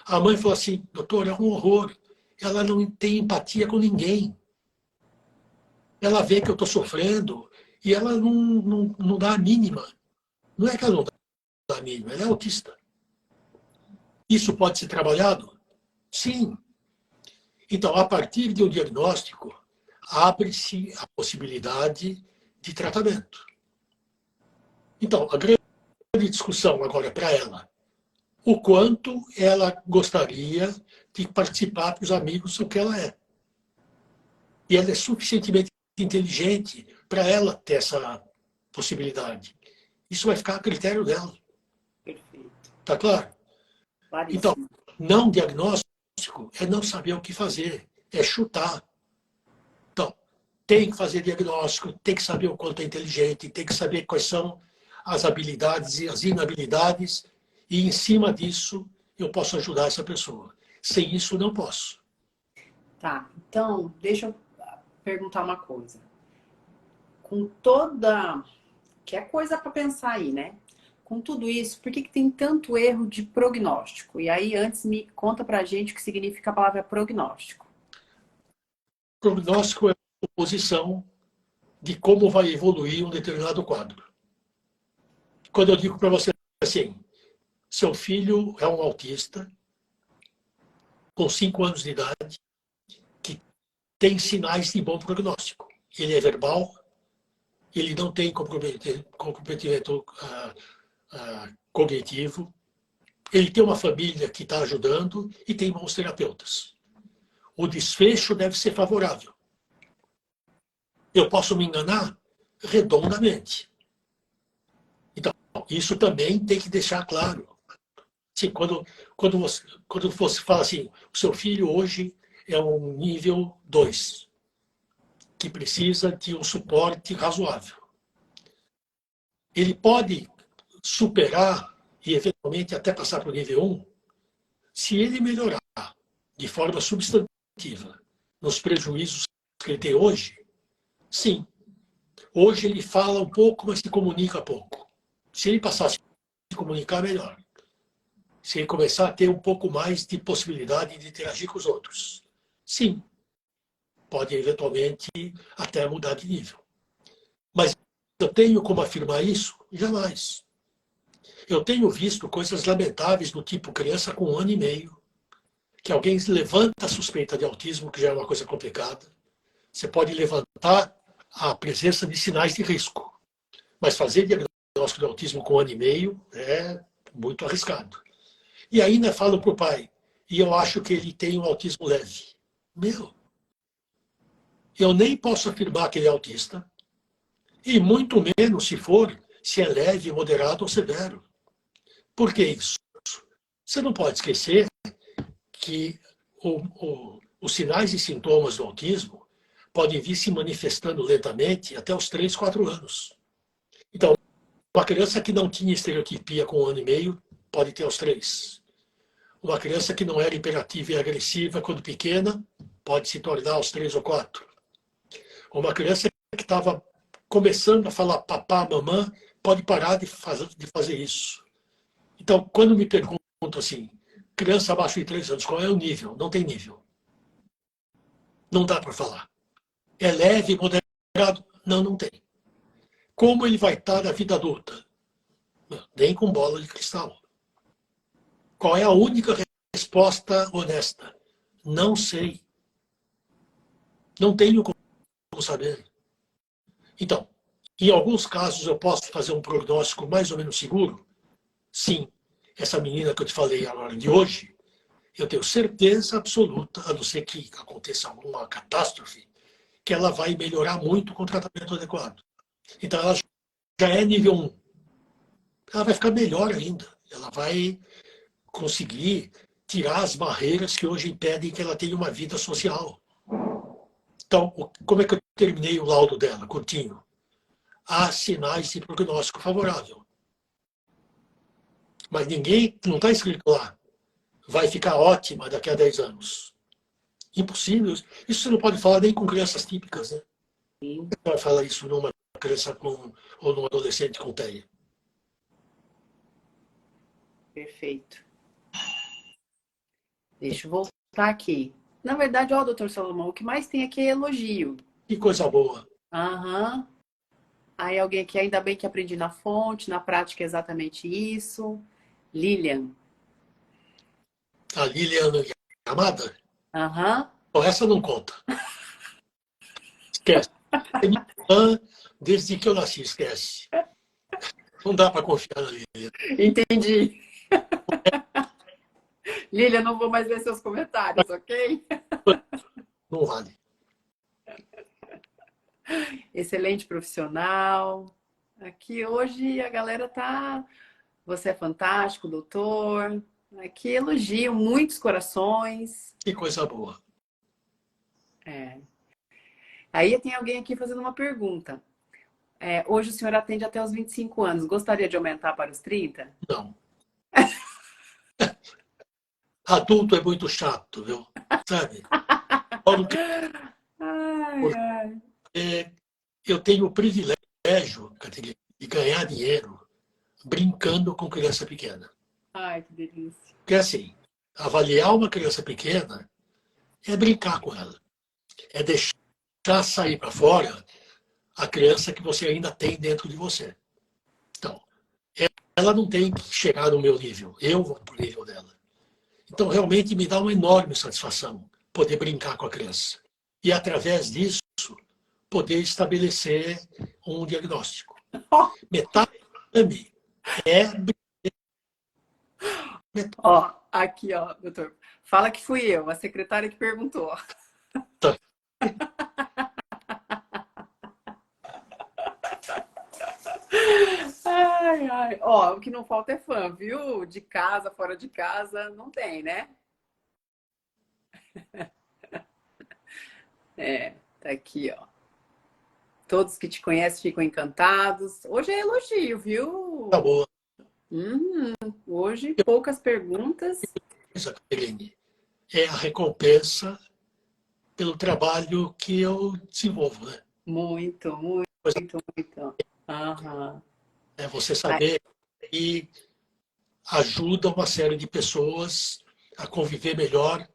Speaker 1: A mãe falou assim, doutor, é um horror. Ela não tem empatia com ninguém. Ela vê que eu estou sofrendo e ela não dá a mínima. Não é que ela não dá a mínima, ela é autista. Isso pode ser trabalhado? Sim. Então, a partir de um diagnóstico, abre-se a possibilidade de tratamento. Então, a grande discussão agora para ela, o quanto ela gostaria de participar para os amigos do que ela é. E ela é suficientemente inteligente para ela ter essa possibilidade. Isso vai ficar a critério dela.
Speaker 2: Perfeito.
Speaker 1: Tá claro? Então,
Speaker 2: Claríssimo.
Speaker 1: não diagnóstico é não saber o que fazer, é chutar. Então, tem que fazer diagnóstico, tem que saber o quanto é inteligente, tem que saber quais são as habilidades e as inabilidades, e em cima disso eu posso ajudar essa pessoa. Sem isso, não posso.
Speaker 2: Tá, então, deixa eu perguntar uma coisa. Com toda... Que é coisa para pensar aí, né? Com tudo isso, por que tem tanto erro de prognóstico? E aí, antes, me conta pra gente o que significa a palavra prognóstico.
Speaker 1: Prognóstico é a posição de como vai evoluir um determinado quadro. Quando eu digo para você assim, seu filho é um autista com 5 anos de idade que tem sinais de bom prognóstico. Ele é verbal, ele não tem comprometimento cognitivo, ele tem uma família que está ajudando e tem bons terapeutas. O desfecho deve ser favorável. Eu posso me enganar redondamente. Então, isso também tem que deixar claro. Assim, quando você fala assim, o seu filho hoje é um nível 2, que precisa de um suporte razoável. Ele pode superar e, eventualmente, até passar para o nível 1, se ele melhorar de forma substantiva nos prejuízos que ele tem hoje, sim. Hoje ele fala um pouco, mas se comunica pouco. Se ele passar a se comunicar, melhor. Se ele começar a ter um pouco mais de possibilidade de interagir com os outros, sim. Pode, eventualmente, até mudar de nível. Mas eu tenho como afirmar isso? Jamais. Eu tenho visto coisas lamentáveis do tipo criança com 1 ano e meio, que alguém levanta a suspeita de autismo, que já é uma coisa complicada. Você pode levantar a presença de sinais de risco, mas fazer diagnóstico de autismo com 1 ano e meio é muito arriscado. E ainda falo para o pai, e eu acho que ele tem um autismo leve. Meu, eu nem posso afirmar que ele é autista, e muito menos se for, se é leve, moderado ou severo. Por que isso? Você não pode esquecer que os sinais e sintomas do autismo podem vir se manifestando lentamente até os 3, 4 anos. Então, uma criança que não tinha estereotipia com 1 ano e meio pode ter aos 3. Uma criança que não era hiperativa e agressiva quando pequena pode se tornar aos 3 ou 4. Uma criança que estava começando a falar papá, mamã, pode parar de fazer isso. Então, quando me perguntam assim, criança abaixo de 3 anos, qual é o nível? Não tem nível. Não dá para falar. É leve, moderado? Não, não tem. Como ele vai estar na vida adulta? Nem com bola de cristal. Qual é a única resposta honesta? Não sei. Não tenho como saber. Então, em alguns casos eu posso fazer um prognóstico mais ou menos seguro? Sim. Essa menina que eu te falei agora de hoje, eu tenho certeza absoluta, a não ser que aconteça alguma catástrofe, que ela vai melhorar muito com o tratamento adequado. Então, ela já é nível 1. Ela vai ficar melhor ainda. Ela vai conseguir tirar as barreiras que hoje impedem que ela tenha uma vida social. Então, como é que eu terminei o laudo dela, curtinho? Há sinais de prognóstico favorável. Mas ninguém, não está escrito lá, vai ficar ótima daqui a 10 anos. Impossível. Isso você não pode falar nem com crianças típicas, né? Você vai falar isso numa criança ou num adolescente com TEA.
Speaker 2: Perfeito. Deixa eu voltar aqui. Na verdade, ó, doutor Salomão, o que mais tem aqui é elogio.
Speaker 1: Que coisa boa.
Speaker 2: Aham. Aí alguém aqui, ainda bem que aprendi na fonte, na prática é exatamente isso. Lilian.
Speaker 1: A Liliana Yamada?
Speaker 2: Aham.
Speaker 1: Bom, essa não conta. Esquece. É minha irmã desde que eu nasci, esquece. Não dá para confiar na Lilian.
Speaker 2: Entendi. Lilian, não vou mais ver seus comentários, ok?
Speaker 1: Não vale.
Speaker 2: Excelente profissional. Aqui hoje a galera tá. Você é fantástico, doutor. Aqui elogio, muitos corações.
Speaker 1: Que coisa boa.
Speaker 2: É. Aí tem alguém aqui fazendo uma pergunta. Hoje o senhor atende até os 25 anos. Gostaria de aumentar para os 30?
Speaker 1: Não. Adulto é muito chato, viu? Sabe?
Speaker 2: Ai, ai.
Speaker 1: Eu tenho o privilégio, Catarina, de ganhar dinheiro brincando com criança pequena.
Speaker 2: Ai, que delícia.
Speaker 1: Porque assim, avaliar uma criança pequena é brincar com ela. É deixar sair para fora a criança que você ainda tem dentro de você. Então, ela não tem que chegar no meu nível. Eu vou para o nível dela. Então, realmente me dá uma enorme satisfação poder brincar com a criança. E, através disso, poder estabelecer um diagnóstico. Metade é...
Speaker 2: Ó, aqui, ó, doutor. Fala que fui eu, a secretária que perguntou. Ai, ai. Ó, o que não falta é fã, viu? De casa, fora de casa, não tem, né? Tá aqui, ó. Todos que te conhecem ficam encantados. Hoje é elogio, viu?
Speaker 1: Tá boa.
Speaker 2: Hoje, poucas perguntas.
Speaker 1: Caterine, é a recompensa pelo trabalho que eu desenvolvo, né?
Speaker 2: Muito, muito, muito. Aham.
Speaker 1: É você saber que ajuda uma série de pessoas a conviver melhor,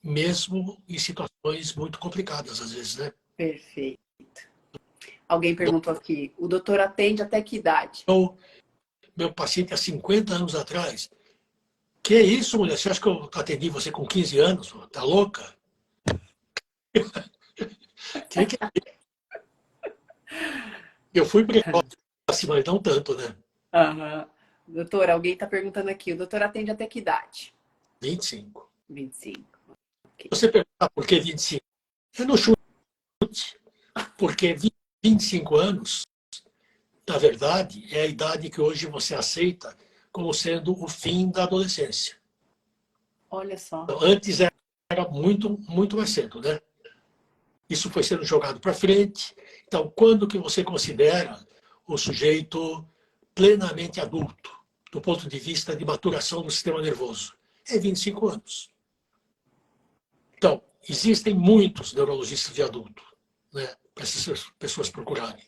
Speaker 1: mesmo em situações muito complicadas, às vezes, né?
Speaker 2: Perfeito. Alguém perguntou aqui, o doutor atende até que idade?
Speaker 1: Meu paciente há 50 anos atrás. Que isso, mulher? Você acha que eu atendi você com 15 anos? Tá louca? Eu fui precoce, mas não tanto, né?
Speaker 2: Aham. Doutor, alguém está perguntando aqui, o doutor atende até que idade?
Speaker 1: 25.
Speaker 2: 25. Okay.
Speaker 1: Você perguntar por que 25? Eu não chute. Porque 25 anos, na verdade, é a idade que hoje você aceita como sendo o fim da adolescência.
Speaker 2: Olha só.
Speaker 1: Então, antes era muito, muito mais cedo, né? Isso foi sendo jogado para frente. Então, quando que você considera o sujeito plenamente adulto, do ponto de vista de maturação do sistema nervoso? É 25 anos. Então, existem muitos neurologistas de adulto, né, para essas pessoas procurarem.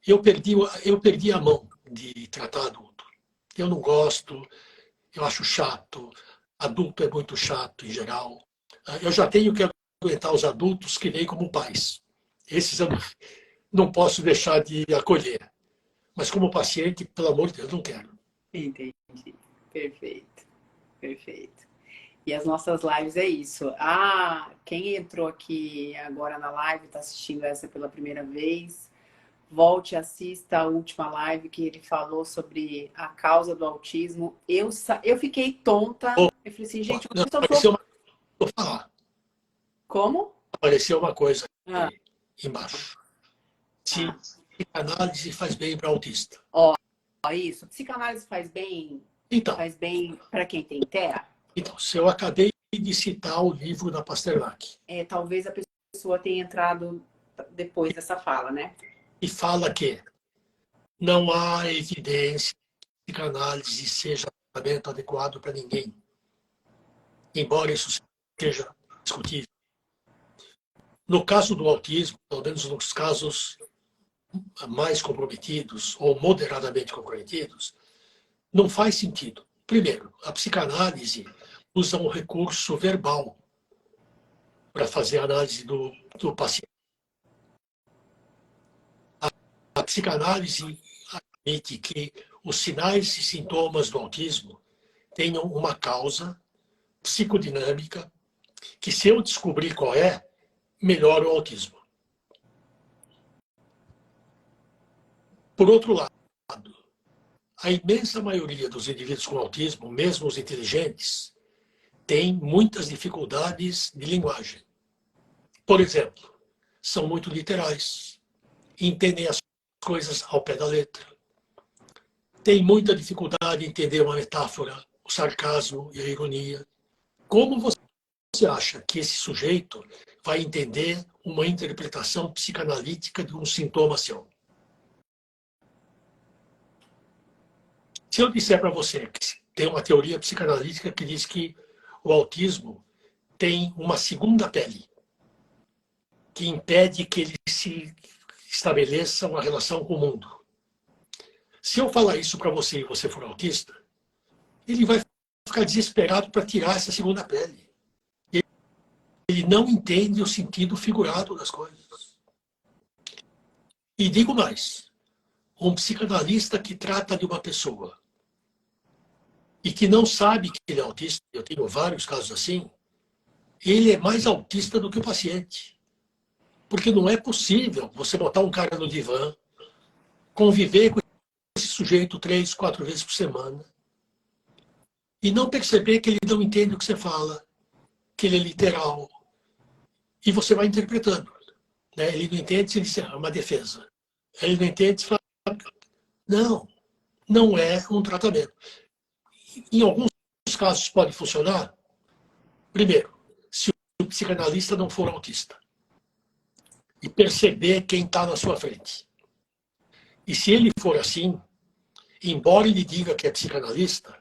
Speaker 1: Eu perdi a mão de tratar adulto. Eu não gosto. eu acho chato. Adulto é muito chato em geral. Eu já tenho que aguentar os adultos que vêm como pais. Esses eu não posso deixar de acolher. Mas como paciente, pelo amor de Deus, não quero.
Speaker 2: Entendi. Perfeito. Perfeito. E as nossas lives é isso. Ah, quem entrou aqui agora na live, está assistindo essa pela primeira vez, volte e assista a última live que ele falou sobre a causa do autismo. Eu fiquei tonta. Eu falei assim, gente,
Speaker 1: Não,
Speaker 2: eu só
Speaker 1: apareceu
Speaker 2: sou...
Speaker 1: uma, vou falar,
Speaker 2: Como?
Speaker 1: apareceu uma coisa
Speaker 2: Ah,
Speaker 1: aqui embaixo. Se
Speaker 2: ah.
Speaker 1: análise faz bem para autista.
Speaker 2: Ó, isso. Psicanálise
Speaker 1: Então,
Speaker 2: faz bem para quem tem TEA?
Speaker 1: se eu acabei de citar o livro da Pasternak,
Speaker 2: É, talvez a pessoa tenha entrado depois dessa fala, né?
Speaker 1: e fala que não há evidência que a psicanálise seja um tratamento adequado para ninguém, embora isso seja discutível. No caso do autismo, pelo menos nos casos mais comprometidos ou moderadamente comprometidos, não faz sentido. Primeiro, a psicanálise usa um recurso verbal para fazer a análise do paciente. A psicanálise admite que os sinais e sintomas do autismo tenham uma causa psicodinâmica que, se eu descobrir qual é, melhora o autismo. Por outro lado, a imensa maioria dos indivíduos com autismo, mesmo os inteligentes, tem muitas dificuldades de linguagem. Por exemplo, são muito literais, entendem as coisas ao pé da letra, têm muita dificuldade em entender uma metáfora, o sarcasmo e a ironia. Como você acha que esse sujeito vai entender uma interpretação psicanalítica de um sintoma seu? Se eu disser para você que tem uma teoria psicanalítica que diz que o autismo tem uma segunda pele, que impede que ele se estabeleça uma relação com o mundo. Se eu falar isso para você e você for autista, ele vai ficar desesperado para tirar essa segunda pele. Ele não entende o sentido figurado das coisas. E digo mais, um psicanalista que trata de uma pessoa e que não sabe que ele é autista, eu tenho vários casos assim, ele é mais autista do que o paciente. Porque não é possível você botar um cara no divã, conviver com esse sujeito 3, 4 vezes por semana e não perceber que ele não entende o que você fala, que ele é literal. E você vai interpretando. Né? Ele não entende, você diz, é uma defesa. Ele não entende, você fala, não, não é um tratamento. Em alguns casos pode funcionar. Primeiro, se o psicanalista não for autista e perceber quem está na sua frente. E se ele for assim, embora ele diga que é psicanalista,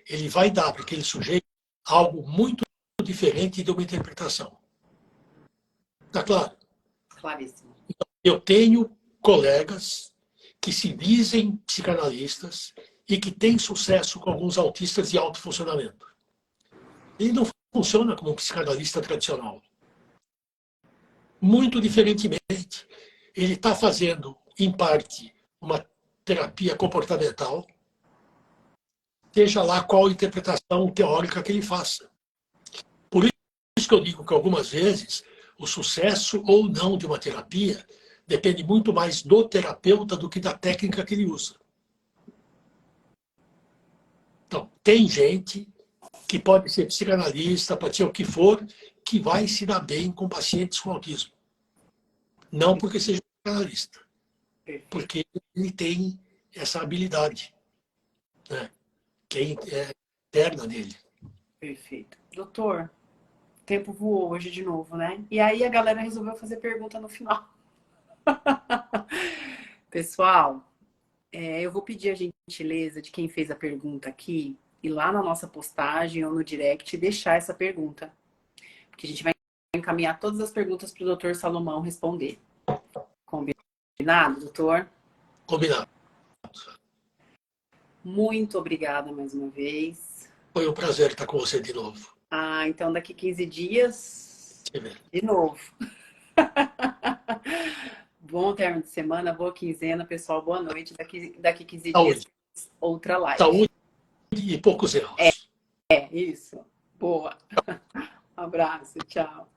Speaker 1: ele vai dar para aquele sujeito algo muito diferente de uma interpretação. Está claro?
Speaker 2: Claríssimo.
Speaker 1: Eu tenho colegas que se dizem psicanalistas e que têm sucesso com alguns autistas de alto funcionamento. Ele não funciona como um psicanalista tradicional. Muito diferentemente, ele está fazendo, em parte, uma terapia comportamental, seja lá qual interpretação teórica que ele faça. Por isso que eu digo que algumas vezes o sucesso ou não de uma terapia depende muito mais do terapeuta do que da técnica que ele usa. Então, tem gente que pode ser psicanalista, pode ser o que for, que vai se dar bem com pacientes com autismo. Não porque seja psicanalista, porque ele tem essa habilidade, né? Que é interna dele.
Speaker 2: Perfeito. Doutor, o tempo voou hoje de novo, né? E aí a galera resolveu fazer pergunta no final. Pessoal, eu vou pedir a gentileza de quem fez a pergunta aqui, ir lá na nossa postagem ou no direct e deixar essa pergunta. Porque a gente vai encaminhar todas as perguntas para o doutor Salomão responder. Combinado, doutor?
Speaker 1: Combinado.
Speaker 2: Muito obrigada mais uma vez.
Speaker 1: Foi um prazer estar com você de novo.
Speaker 2: Então daqui 15 dias,
Speaker 1: Te ver.
Speaker 2: de novo. Bom término de semana, boa quinzena, pessoal. Boa noite. Daqui 15 dias,
Speaker 1: Saúde.
Speaker 2: outra live.
Speaker 1: Saúde e poucos erros.
Speaker 2: Isso. Boa. Um abraço. Tchau.